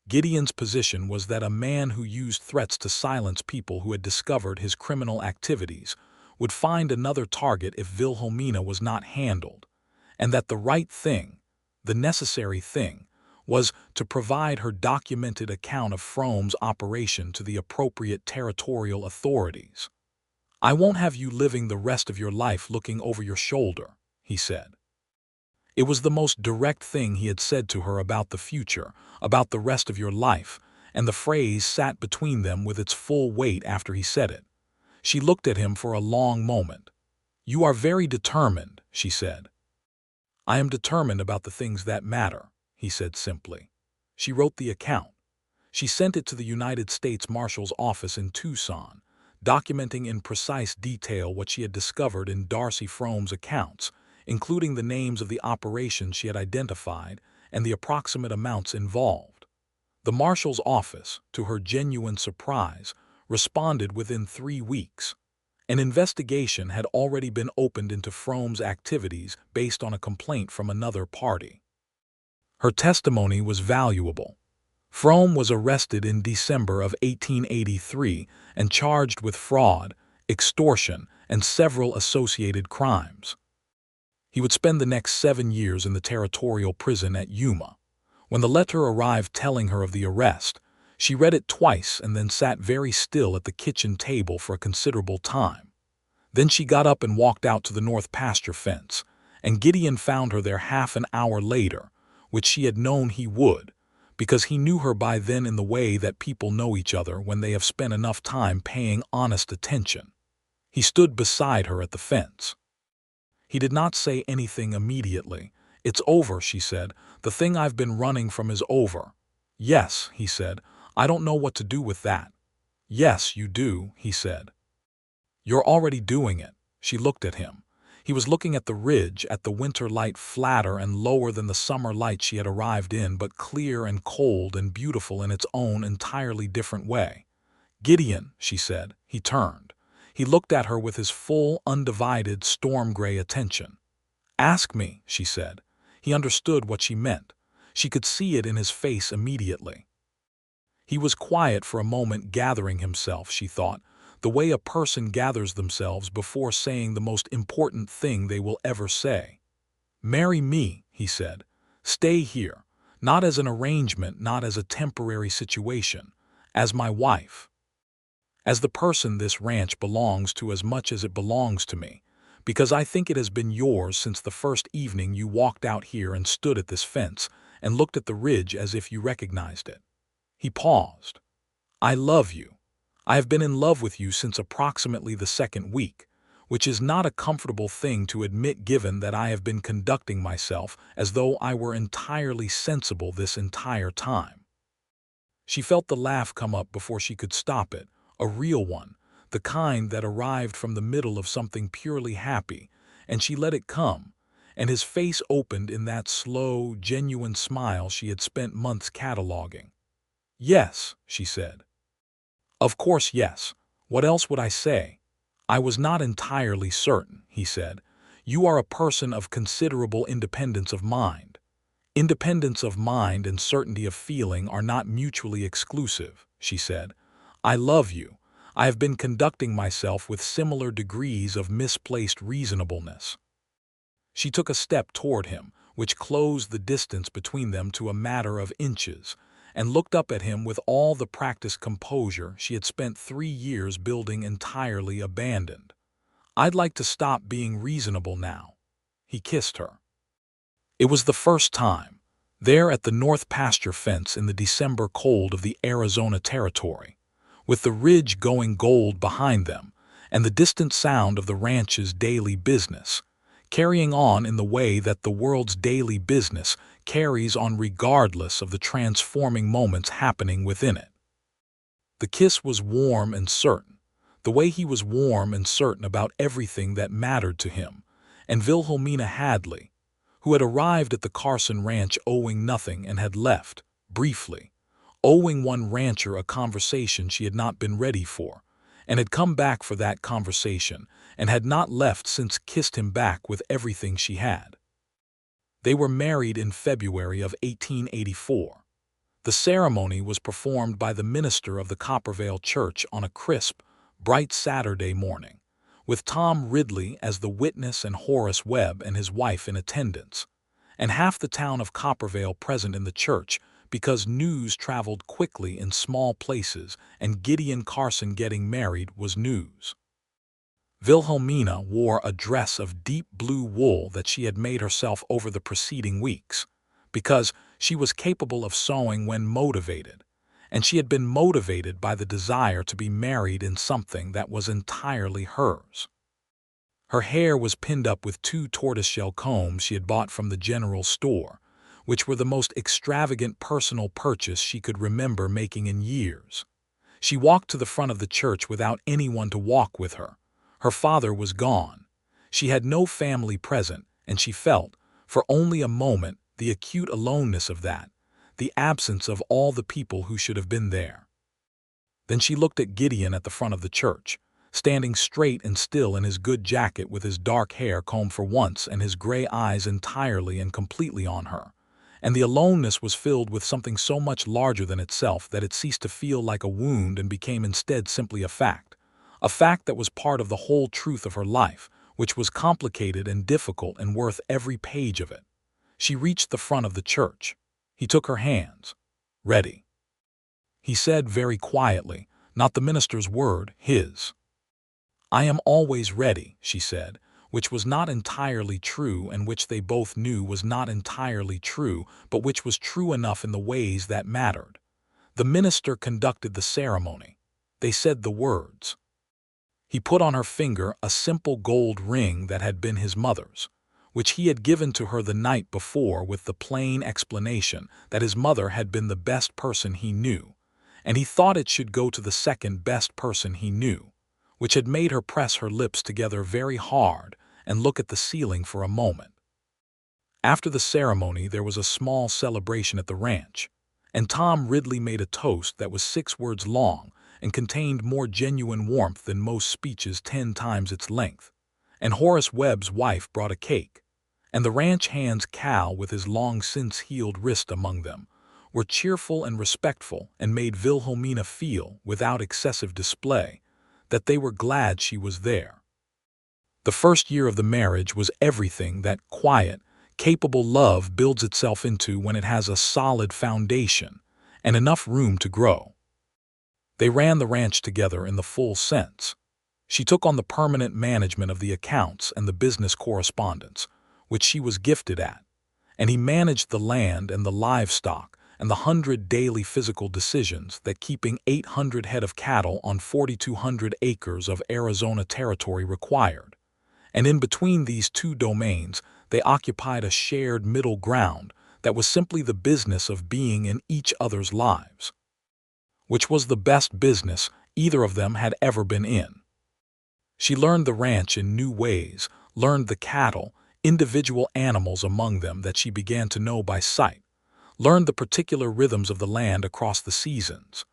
Gideon's position was that a man who used threats to silence people who had discovered his criminal activities would find another target if Wilhelmina was not handled, and that the right thing, the necessary thing, was to provide her documented account of Fromm's operation to the appropriate territorial authorities. "I won't have you living the rest of your life looking over your shoulder," he said. It was the most direct thing he had said to her about the future, about the rest of your life, and the phrase sat between them with its full weight after he said it. She looked at him for a long moment. "You are very determined," she said. "I am determined about the things that matter," he said simply. She wrote the account. She sent it to the United States Marshal's office in Tucson, documenting in precise detail what she had discovered in Darcy Fromm's accounts, including the names of the operations she had identified and the approximate amounts involved. The Marshal's office, to her genuine surprise, responded within 3 weeks. An investigation had already been opened into Fromm's activities based on a complaint from another party. Her testimony was valuable. Fromm was arrested in December of 1883 and charged with fraud, extortion, and several associated crimes. He would spend the next 7 years in the territorial prison at Yuma. When the letter arrived telling her of the arrest, she read it twice and then sat very still at the kitchen table for a considerable time. Then she got up and walked out to the north pasture fence, and Gideon found her there half an hour later, which she had known he would, because he knew her by then in the way that people know each other when they have spent enough time paying honest attention. He stood beside her at the fence. He did not say anything immediately. "It's over," she said. "The thing I've been running from is over." "Yes," he said. "I don't know what to do with that." "Yes, you do," he said. "You're already doing it." She looked at him. He was looking at the ridge, at the winter light flatter and lower than the summer light she had arrived in, but clear and cold and beautiful in its own entirely different way. "Gideon," she said. He turned. He looked at her with his full, undivided, storm-gray attention. "Ask me," she said. He understood what she meant. She could see it in his face immediately. He was quiet for a moment, gathering himself, she thought, the way a person gathers themselves before saying the most important thing they will ever say. "Marry me," he said. "Stay here, not as an arrangement, not as a temporary situation, as my wife. As the person this ranch belongs to as much as it belongs to me, because I think it has been yours since the first evening you walked out here and stood at this fence and looked at the ridge as if you recognized it." He paused. "I love you. I have been in love with you since approximately the 2nd week, which is not a comfortable thing to admit given that I have been conducting myself as though I were entirely sensible this entire time." She felt the laugh come up before she could stop it, a real one, the kind that arrived from the middle of something purely happy, and she let it come, and his face opened in that slow, genuine smile she had spent months cataloging. "Yes," she said. "Of course, yes. What else would I say?" "I was not entirely certain," he said. "You are a person of considerable independence of mind." "Independence of mind and certainty of feeling are not mutually exclusive," she said. "I love you. I have been conducting myself with similar degrees of misplaced reasonableness." She took a step toward him, which closed the distance between them to a matter of inches, and looked up at him with all the practiced composure she had spent 3 years building entirely abandoned. "I'd like to stop being reasonable now." He kissed her. It was the first time, there at the north pasture fence in the December cold of the Arizona Territory, with the ridge going gold behind them, and the distant sound of the ranch's daily business, carrying on in the way that the world's daily business carries on regardless of the transforming moments happening within it. The kiss was warm and certain, the way he was warm and certain about everything that mattered to him, and Wilhelmina Hadley, who had arrived at the Carson Ranch owing nothing and had left, briefly, owing one rancher a conversation she had not been ready for, and had come back for that conversation, and had not left since, kissed him back with everything she had. They were married in February of 1884. The ceremony was performed by the minister of the Coppervale Church on a crisp, bright Saturday morning, with Tom Ridley as the witness and Horace Webb and his wife in attendance, and half the town of Coppervale present in the church because news traveled quickly in small places and Gideon Carson getting married was news. Wilhelmina wore a dress of deep blue wool that she had made herself over the preceding weeks, because she was capable of sewing when motivated, and she had been motivated by the desire to be married in something that was entirely hers. Her hair was pinned up with 2 tortoiseshell combs she had bought from the general store, which were the most extravagant personal purchase she could remember making in years. She walked to the front of the church without anyone to walk with her. Her father was gone. She had no family present, and she felt, for only a moment, the acute aloneness of that, the absence of all the people who should have been there. Then she looked at Gideon at the front of the church, standing straight and still in his good jacket with his dark hair combed for once and his gray eyes entirely and completely on her. And the aloneness was filled with something so much larger than itself that it ceased to feel like a wound and became instead simply a fact that was part of the whole truth of her life, which was complicated and difficult and worth every page of it. She reached the front of the church. He took her hands. "Ready," he said very quietly, not the minister's word, his. "I am always ready," she said, which was not entirely true and which they both knew was not entirely true, but which was true enough in the ways that mattered. The minister conducted the ceremony. They said the words. He put on her finger a simple gold ring that had been his mother's, which he had given to her the night before with the plain explanation that his mother had been the best person he knew, and he thought it should go to the second best person he knew, which had made her press her lips together very hard and look at the ceiling for a moment. After the ceremony there was a small celebration at the ranch, and Tom Ridley made a toast that was 6 words long and contained more genuine warmth than most speeches 10 times its length, and Horace Webb's wife brought a cake, and the ranch hands Cal with his long-since-healed wrist among them, were cheerful and respectful and made Wilhelmina feel, without excessive display, that they were glad she was there. The first year of the marriage was everything that quiet, capable love builds itself into when it has a solid foundation and enough room to grow. They ran the ranch together in the full sense. She took on the permanent management of the accounts and the business correspondence, which she was gifted at, and he managed the land and the livestock and the 100 daily physical decisions that keeping 800 head of cattle on 4,200 acres of Arizona territory required. And in between these 2 domains, they occupied a shared middle ground that was simply the business of being in each other's lives, which was the best business either of them had ever been in. She learned the ranch in new ways, learned the cattle, individual animals among them that she began to know by sight, learned the particular rhythms of the land across the seasons,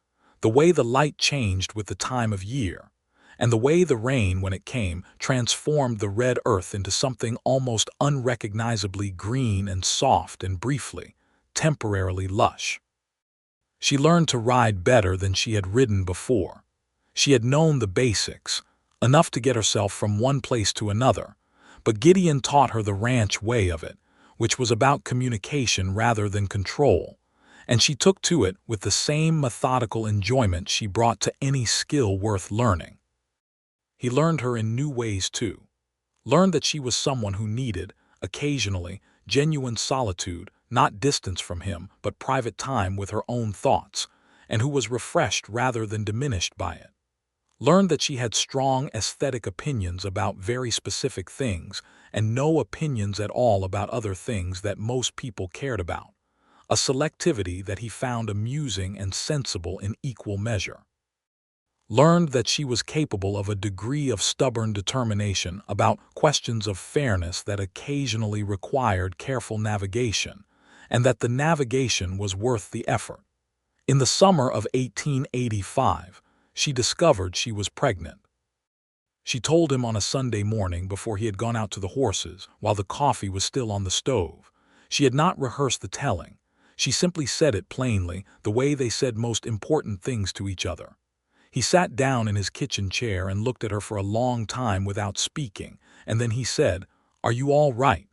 the way the light changed with the time of year, and the way the rain, when it came, transformed the red earth into something almost unrecognizably green and soft and briefly, temporarily lush. She learned to ride better than she had ridden before. She had known the basics, enough to get herself from one place to another, but Gideon taught her the ranch way of it, which was about communication rather than control, and she took to it with the same methodical enjoyment she brought to any skill worth learning. He learned her in new ways too, learned that she was someone who needed, occasionally, genuine solitude, not distance from him, but private time with her own thoughts, and who was refreshed rather than diminished by it. Learned that she had strong aesthetic opinions about very specific things and no opinions at all about other things that most people cared about, a selectivity that he found amusing and sensible in equal measure. Learned that she was capable of a degree of stubborn determination about questions of fairness that occasionally required careful navigation, and that the navigation was worth the effort. In the summer of 1885, she discovered she was pregnant. She told him on a Sunday morning before he had gone out to the horses, while the coffee was still on the stove. She had not rehearsed the telling. She simply said it plainly, the way they said most important things to each other. He sat down in his kitchen chair and looked at her for a long time without speaking, and then he said, "Are you all right?"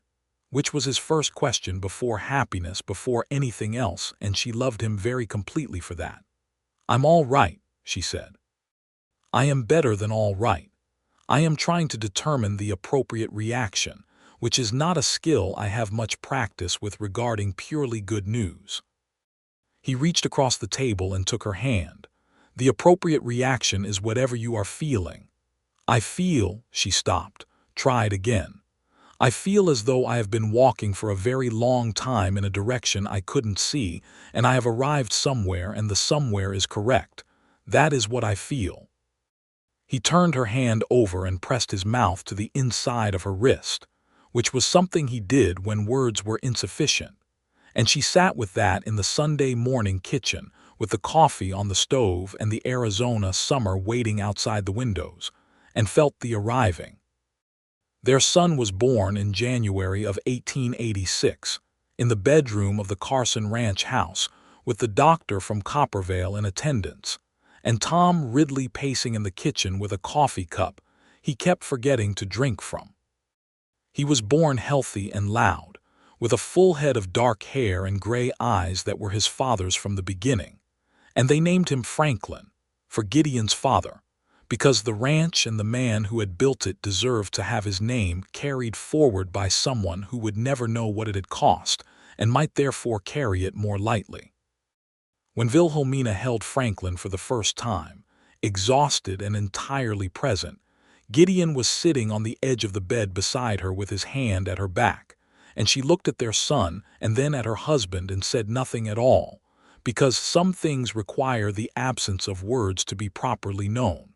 Which was his first question before happiness, before anything else, and she loved him very completely for that. "I'm all right," she said. "I am better than all right. I am trying to determine the appropriate reaction, which is not a skill I have much practice with regarding purely good news." He reached across the table and took her hand. "The appropriate reaction is whatever you are feeling." "I feel," she stopped, tried again. "I feel as though I have been walking for a very long time in a direction I couldn't see, and I have arrived somewhere, and the somewhere is correct. That is what I feel." He turned her hand over and pressed his mouth to the inside of her wrist, which was something he did when words were insufficient, and she sat with that in the Sunday morning kitchen, with the coffee on the stove and the Arizona summer waiting outside the windows, and felt the arriving. Their son was born in January of 1886, in the bedroom of the Carson Ranch house, with the doctor from Coppervale in attendance, and Tom Ridley pacing in the kitchen with a coffee cup he kept forgetting to drink from. He was born healthy and loud, with a full head of dark hair and gray eyes that were his father's from the beginning, and they named him Franklin, for Gideon's father, because the ranch and the man who had built it deserved to have his name carried forward by someone who would never know what it had cost and might therefore carry it more lightly. When Wilhelmina held Franklin for the first time, exhausted and entirely present, Gideon was sitting on the edge of the bed beside her with his hand at her back, and she looked at their son and then at her husband and said nothing at all, because some things require the absence of words to be properly known.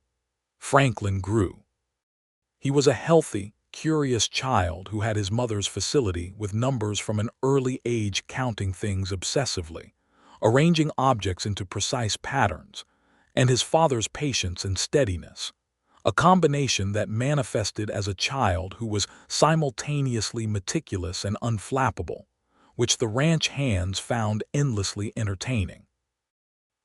Franklin grew. He was a healthy, curious child who had his mother's facility with numbers from an early age, counting things obsessively, arranging objects into precise patterns, and his father's patience and steadiness, a combination that manifested as a child who was simultaneously meticulous and unflappable, which the ranch hands found endlessly entertaining.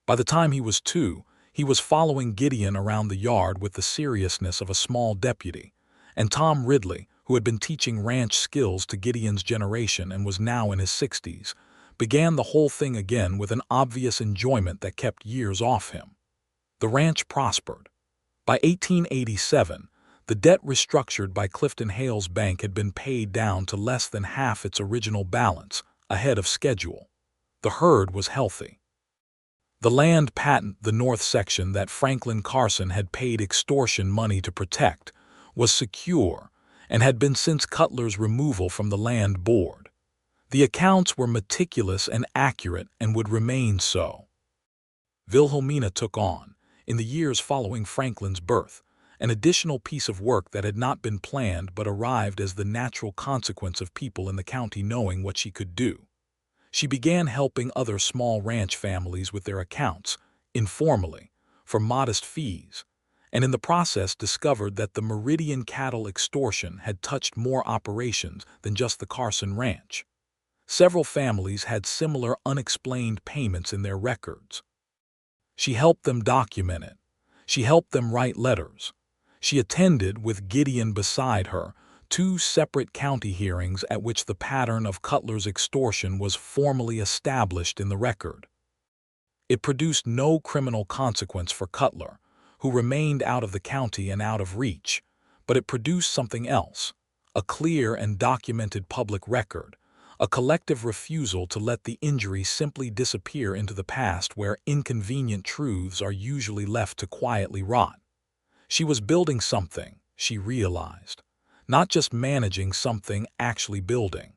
By the time he was 2, he was following Gideon around the yard with the seriousness of a small deputy, and Tom Ridley, who had been teaching ranch skills to Gideon's generation and was now in his 60s, began the whole thing again with an obvious enjoyment that kept years off him. The ranch prospered. By 1887, the debt restructured by Clifton Hale's bank had been paid down to less than half its original balance, ahead of schedule. The herd was healthy. The land patent, the north section that Franklin Carson had paid extortion money to protect, was secure and had been since Cutler's removal from the land board. The accounts were meticulous and accurate and would remain so. Wilhelmina took on, in the years following Franklin's birth, an additional piece of work that had not been planned but arrived as the natural consequence of people in the county knowing what she could do. She began helping other small ranch families with their accounts, informally, for modest fees, and in the process discovered that the Meridian cattle extortion had touched more operations than just the Carson Ranch. Several families had similar unexplained payments in their records. She helped them document it. She helped them write letters. She attended, with Gideon beside her, 2 separate county hearings at which the pattern of Cutler's extortion was formally established in the record. It produced no criminal consequence for Cutler, who remained out of the county and out of reach, but it produced something else, a clear and documented public record, a collective refusal to let the injury simply disappear into the past where inconvenient truths are usually left to quietly rot. She was building something, she realized. Not just managing something, actually building.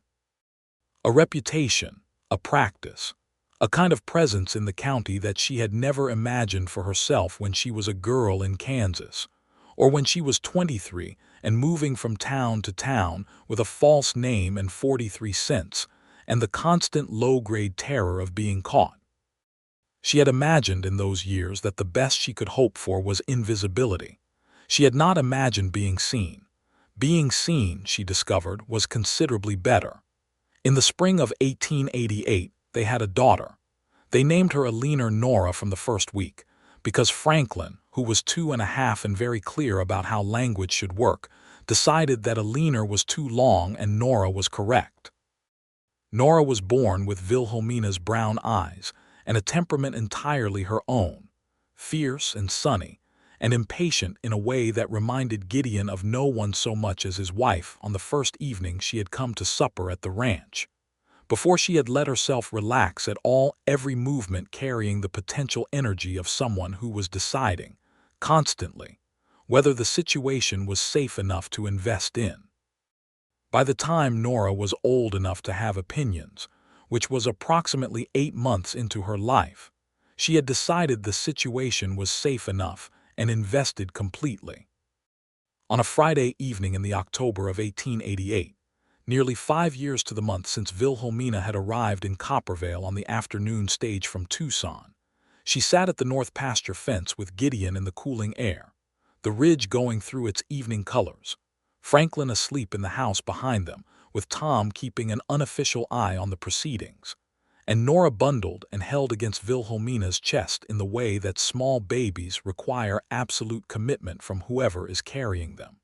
A reputation, a practice, a kind of presence in the county that she had never imagined for herself when she was a girl in Kansas, or when she was 23 and moving from town to town with a false name and 43 cents, and the constant low-grade terror of being caught. She had imagined in those years that the best she could hope for was invisibility. She had not imagined being seen. Being seen, she discovered, was considerably better. In the spring of 1888, they had a daughter. They named her Alina Nora from the first week, because Franklin, who was 2.5 and very clear about how language should work, decided that Alina was too long and Nora was correct. Nora was born with Wilhelmina's brown eyes and a temperament entirely her own, fierce and sunny, and impatient in a way that reminded Gideon of no one so much as his wife on the first evening she had come to supper at the ranch. Before she had let herself relax at all, every movement carrying the potential energy of someone who was deciding, constantly, whether the situation was safe enough to invest in. By the time Nora was old enough to have opinions, which was approximately 8 months into her life, she had decided the situation was safe enough and invested completely. On a Friday evening in the October of 1888, nearly 5 years to the month since Wilhelmina had arrived in Coppervale on the afternoon stage from Tucson, she sat at the north pasture fence with Gideon in the cooling air, the ridge going through its evening colors, Franklin asleep in the house behind them, with Tom keeping an unofficial eye on the proceedings, and Nora bundled and held against Wilhelmina's chest in the way that small babies require absolute commitment from whoever is carrying them.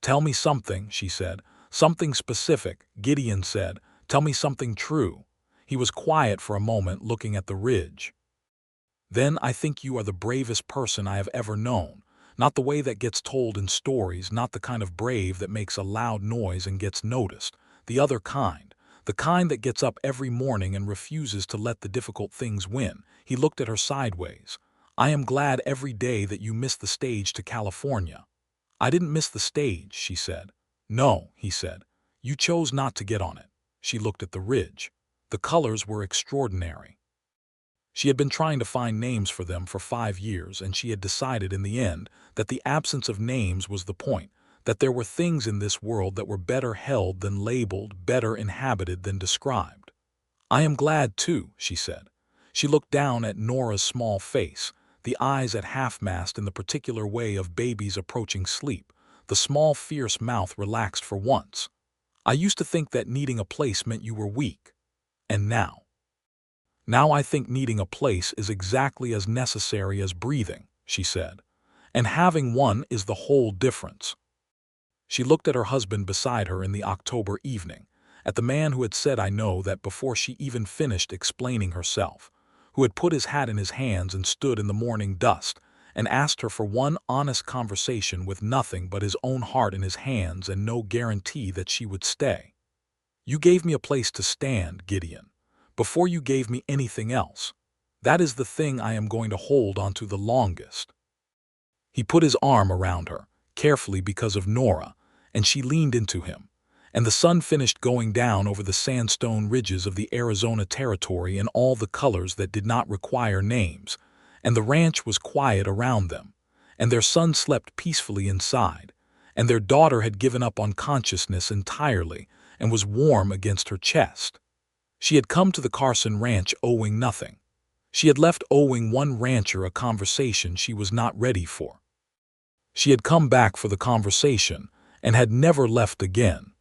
"Tell me something," she said. "Something specific," Gideon said. "Tell me something true." He was quiet for a moment, looking at the ridge. "Then I think you are the bravest person I have ever known. Not the way that gets told in stories, not the kind of brave that makes a loud noise and gets noticed. The other kind. The kind that gets up every morning and refuses to let the difficult things win." He looked at her sideways. "I am glad every day that you missed the stage to California." "I didn't miss the stage," she said. "No," he said. "You chose not to get on it." She looked at the ridge. The colors were extraordinary. She had been trying to find names for them for 5 years, and she had decided in the end that the absence of names was the point, that there were things in this world that were better held than labeled, better inhabited than described. "I am glad, too," she said. She looked down at Nora's small face, the eyes at half-mast in the particular way of babies approaching sleep, the small fierce mouth relaxed for once. "I used to think that needing a place meant you were weak. And now? Now I think needing a place is exactly as necessary as breathing," she said. "And having one is the whole difference." She looked at her husband beside her in the October evening, at the man who had said "I know" that before she even finished explaining herself, who had put his hat in his hands and stood in the morning dust, and asked her for one honest conversation with nothing but his own heart in his hands and no guarantee that she would stay. "You gave me a place to stand, Gideon, before you gave me anything else. That is the thing I am going to hold onto the longest." He put his arm around her, carefully because of Nora, and she leaned into him, and the sun finished going down over the sandstone ridges of the Arizona Territory in all the colors that did not require names, and the ranch was quiet around them, and their son slept peacefully inside, and their daughter had given up on consciousness entirely and was warm against her chest. She had come to the Carson Ranch owing nothing. She had left owing one rancher a conversation she was not ready for. She had come back for the conversation and had never left again.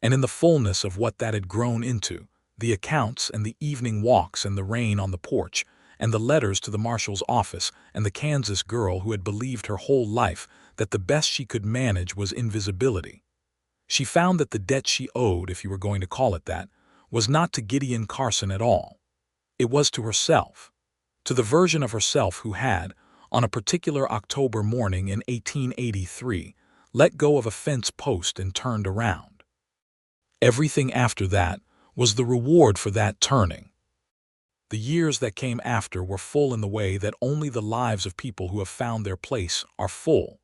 And in the fullness of what that had grown into, the accounts and the evening walks and the rain on the porch and the letters to the marshal's office and the Kansas girl who had believed her whole life that the best she could manage was invisibility, she found that the debt she owed, if you were going to call it that, was not to Gideon Carson at all. It was to herself, to the version of herself who had, on a particular October morning in 1883, let go of a fence post and turned around. Everything after that was the reward for that turning. The years that came after were full in the way that only the lives of people who have found their place are full,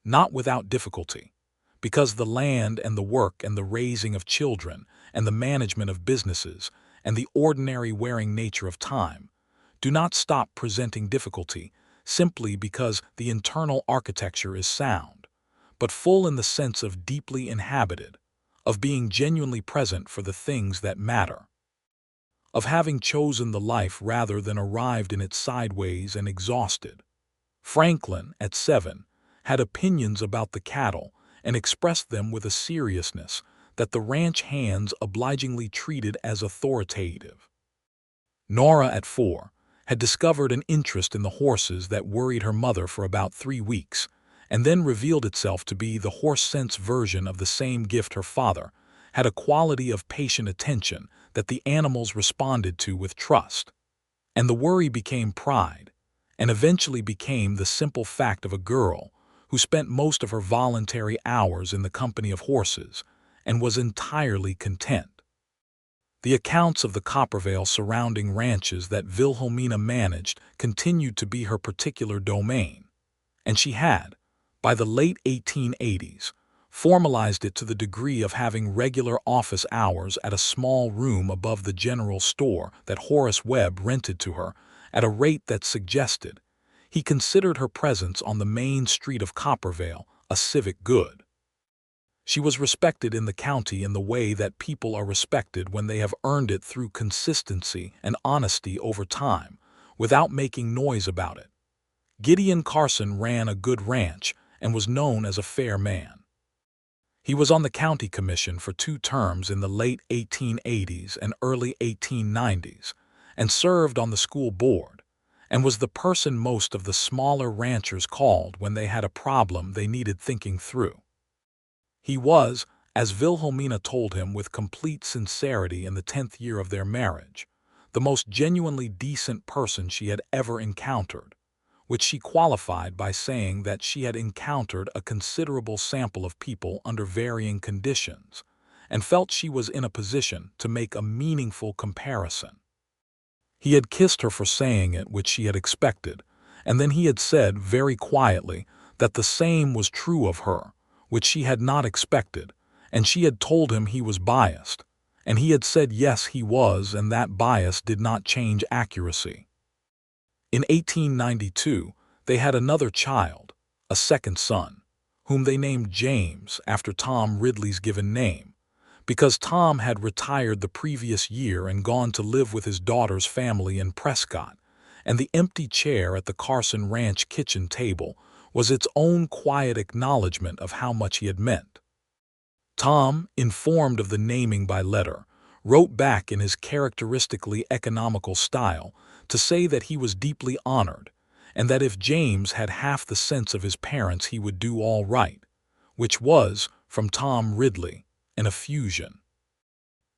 not without difficulty, because the land and the work and the raising of children and the management of businesses and the ordinary wearing nature of time do not stop presenting difficulty simply because the internal architecture is sound, but full in the sense of deeply inhabited, of being genuinely present for the things that matter, of having chosen the life rather than arrived in it sideways and exhausted. Franklin, at 7, had opinions about the cattle and expressed them with a seriousness that the ranch hands obligingly treated as authoritative. Nora, at 4, had discovered an interest in the horses that worried her mother for about 3 weeks, and then revealed itself to be the horse-sense version of the same gift her father had, a quality of patient attention that the animals responded to with trust. And the worry became pride, and eventually became the simple fact of a girl who spent most of her voluntary hours in the company of horses and was entirely content. The accounts of the Coppervale surrounding ranches that Wilhelmina managed continued to be her particular domain, and she had, by the late 1880s, formalized it to the degree of having regular office hours at a small room above the general store that Horace Webb rented to her at a rate that suggested he considered her presence on the main street of Coppervale a civic good. She was respected in the county in the way that people are respected when they have earned it through consistency and honesty over time, without making noise about it. Gideon Carson ran a good ranch and was known as a fair man. He was on the county commission for 2 terms in the late 1880s and early 1890s, and served on the school board, and was the person most of the smaller ranchers called when they had a problem they needed thinking through. He was, as Wilhelmina told him with complete sincerity in the 10th year of their marriage, the most genuinely decent person she had ever encountered, which she qualified by saying that she had encountered a considerable sample of people under varying conditions, and felt she was in a position to make a meaningful comparison. He had kissed her for saying it, which she had expected, and then he had said very quietly that the same was true of her, which she had not expected, and she had told him he was biased, and he had said yes he was, and that bias did not change accuracy. In 1892, they had another child, a second son, whom they named James after Tom Ridley's given name, because Tom had retired the previous year and gone to live with his daughter's family in Prescott, and the empty chair at the Carson Ranch kitchen table was its own quiet acknowledgement of how much he had meant. Tom, informed of the naming by letter, wrote back in his characteristically economical style to say that he was deeply honored, and that if James had half the sense of his parents he would do all right, which was, from Tom Ridley, an effusion.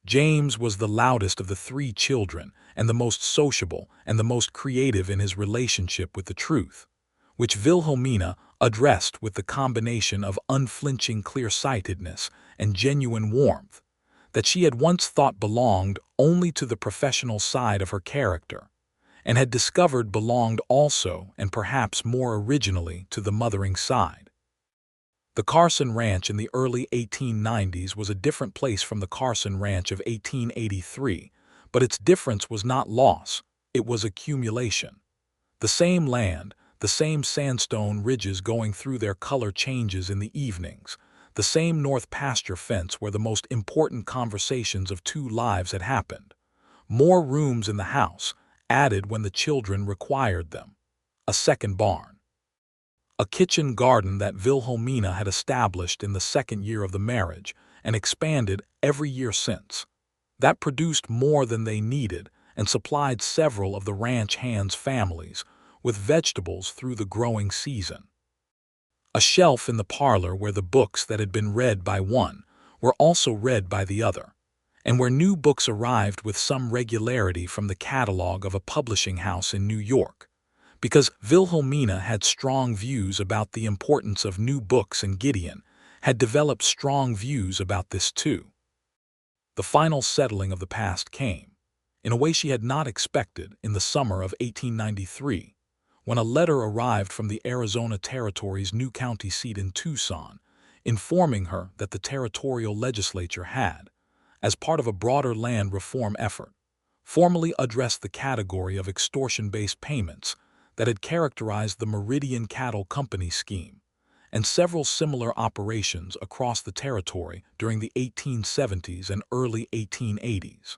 James was the loudest of the 3 children and the most sociable and the most creative in his relationship with the truth, which Wilhelmina addressed with the combination of unflinching clear-sightedness and genuine warmth that she had once thought belonged only to the professional side of her character, and had discovered belonged also and perhaps more originally to the mothering side. The Carson Ranch in the early 1890s was a different place from the Carson Ranch of 1883, but its difference was not loss, it was accumulation. The same land, the same sandstone ridges going through their color changes in the evenings, the same north pasture fence where the most important conversations of 2 lives had happened, more rooms in the house, added when the children required them, a second barn, a kitchen garden that Wilhelmina had established in the 2nd year of the marriage and expanded every year since, that produced more than they needed and supplied several of the ranch hands' families with vegetables through the growing season. A shelf in the parlor where the books that had been read by one were also read by the other, and where new books arrived with some regularity from the catalog of a publishing house in New York, because Wilhelmina had strong views about the importance of new books and Gideon had developed strong views about this too. The final settling of the past came, in a way she had not expected, in the summer of 1893, when a letter arrived from the Arizona Territory's new county seat in Tucson, informing her that the territorial legislature had, as part of a broader land reform effort, formally addressed the category of extortion-based payments that had characterized the Meridian Cattle Company scheme and several similar operations across the territory during the 1870s and early 1880s.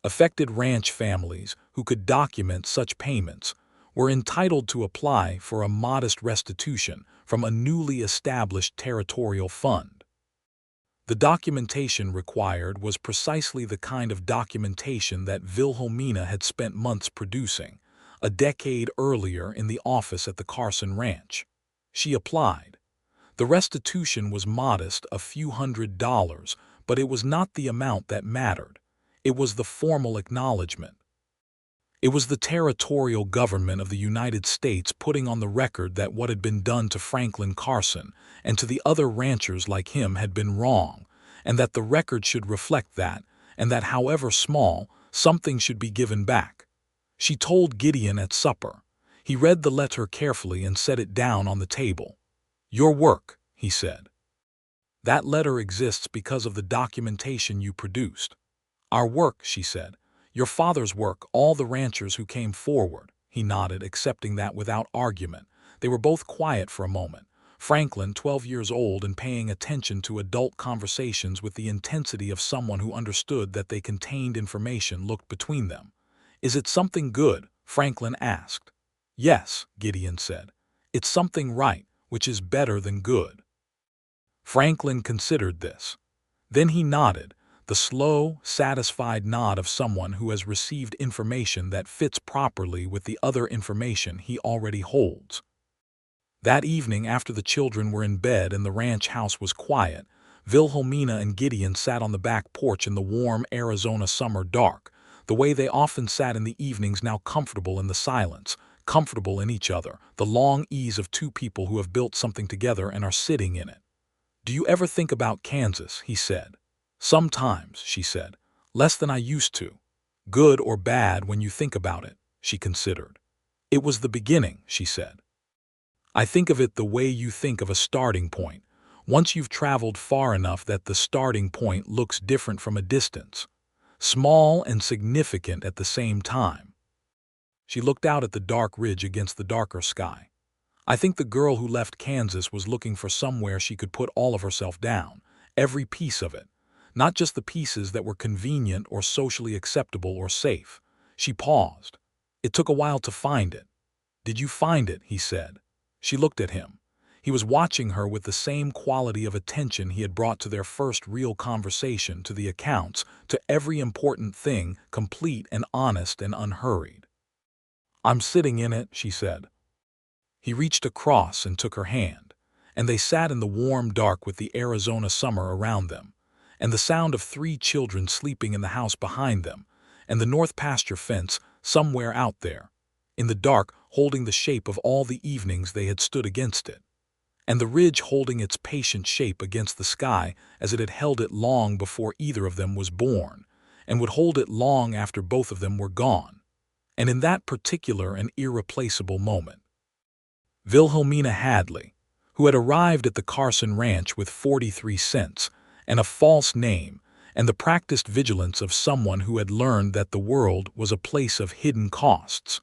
Affected ranch families who could document such payments were entitled to apply for a modest restitution from a newly established territorial fund. The documentation required was precisely the kind of documentation that Wilhelmina had spent months producing, a decade earlier in the office at the Carson Ranch. She applied. The restitution was modest, a few $100s, but it was not the amount that mattered. It was the formal acknowledgement. It was the territorial government of the United States putting on the record that what had been done to Franklin Carson and to the other ranchers like him had been wrong, and that the record should reflect that, and that however small, something should be given back. She told Gideon at supper. He read the letter carefully and set it down on the table. "Your work," he said. "That letter exists because of the documentation you produced." "Our work," she said. "Your father's work, all the ranchers who came forward." He nodded, accepting that without argument. They were both quiet for a moment. Franklin, 12 years old and paying attention to adult conversations with the intensity of someone who understood that they contained information, looked between them. "Is it something good?" Franklin asked. "Yes," Gideon said. "It's something right, which is better than good." Franklin considered this. Then he nodded, the slow, satisfied nod of someone who has received information that fits properly with the other information he already holds. That evening, after the children were in bed and the ranch house was quiet, Wilhelmina and Gideon sat on the back porch in the warm Arizona summer dark, the way they often sat in the evenings, now comfortable in the silence, comfortable in each other, the long ease of two people who have built something together and are sitting in it. "Do you ever think about Kansas?" he said. "Sometimes," she said. "Less than I used to." "Good or bad when you think about it?" She considered. "It was the beginning," she said. "I think of it the way you think of a starting point. Once you've traveled far enough that the starting point looks different from a distance. Small and significant at the same time." She looked out at the dark ridge against the darker sky. "I think the girl who left Kansas was looking for somewhere she could put all of herself down, every piece of it. Not just the pieces that were convenient or socially acceptable or safe." She paused. "It took a while to find it." "Did you find it?" he said. She looked at him. He was watching her with the same quality of attention he had brought to their first real conversation, to the accounts, to every important thing, complete and honest and unhurried. "I'm sitting in it," she said. He reached across and took her hand, and they sat in the warm dark with the Arizona summer around them, and the sound of 3 children sleeping in the house behind them, and the north pasture fence somewhere out there, in the dark, holding the shape of all the evenings they had stood against it, and the ridge holding its patient shape against the sky as it had held it long before either of them was born, and would hold it long after both of them were gone, and in that particular and irreplaceable moment. Wilhelmina Hadley, who had arrived at the Carson Ranch with 43 cents, and a false name, and the practiced vigilance of someone who had learned that the world was a place of hidden costs,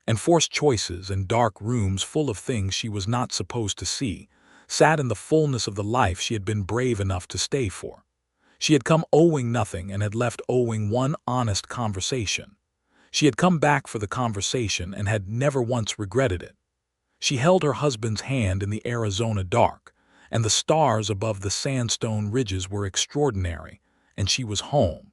and forced choices and dark rooms full of things she was not supposed to see, sat in the fullness of the life she had been brave enough to stay for. She had come owing nothing and had left owing one honest conversation. She had come back for the conversation and had never once regretted it. She held her husband's hand in the Arizona dark, and the stars above the sandstone ridges were extraordinary, and she was home.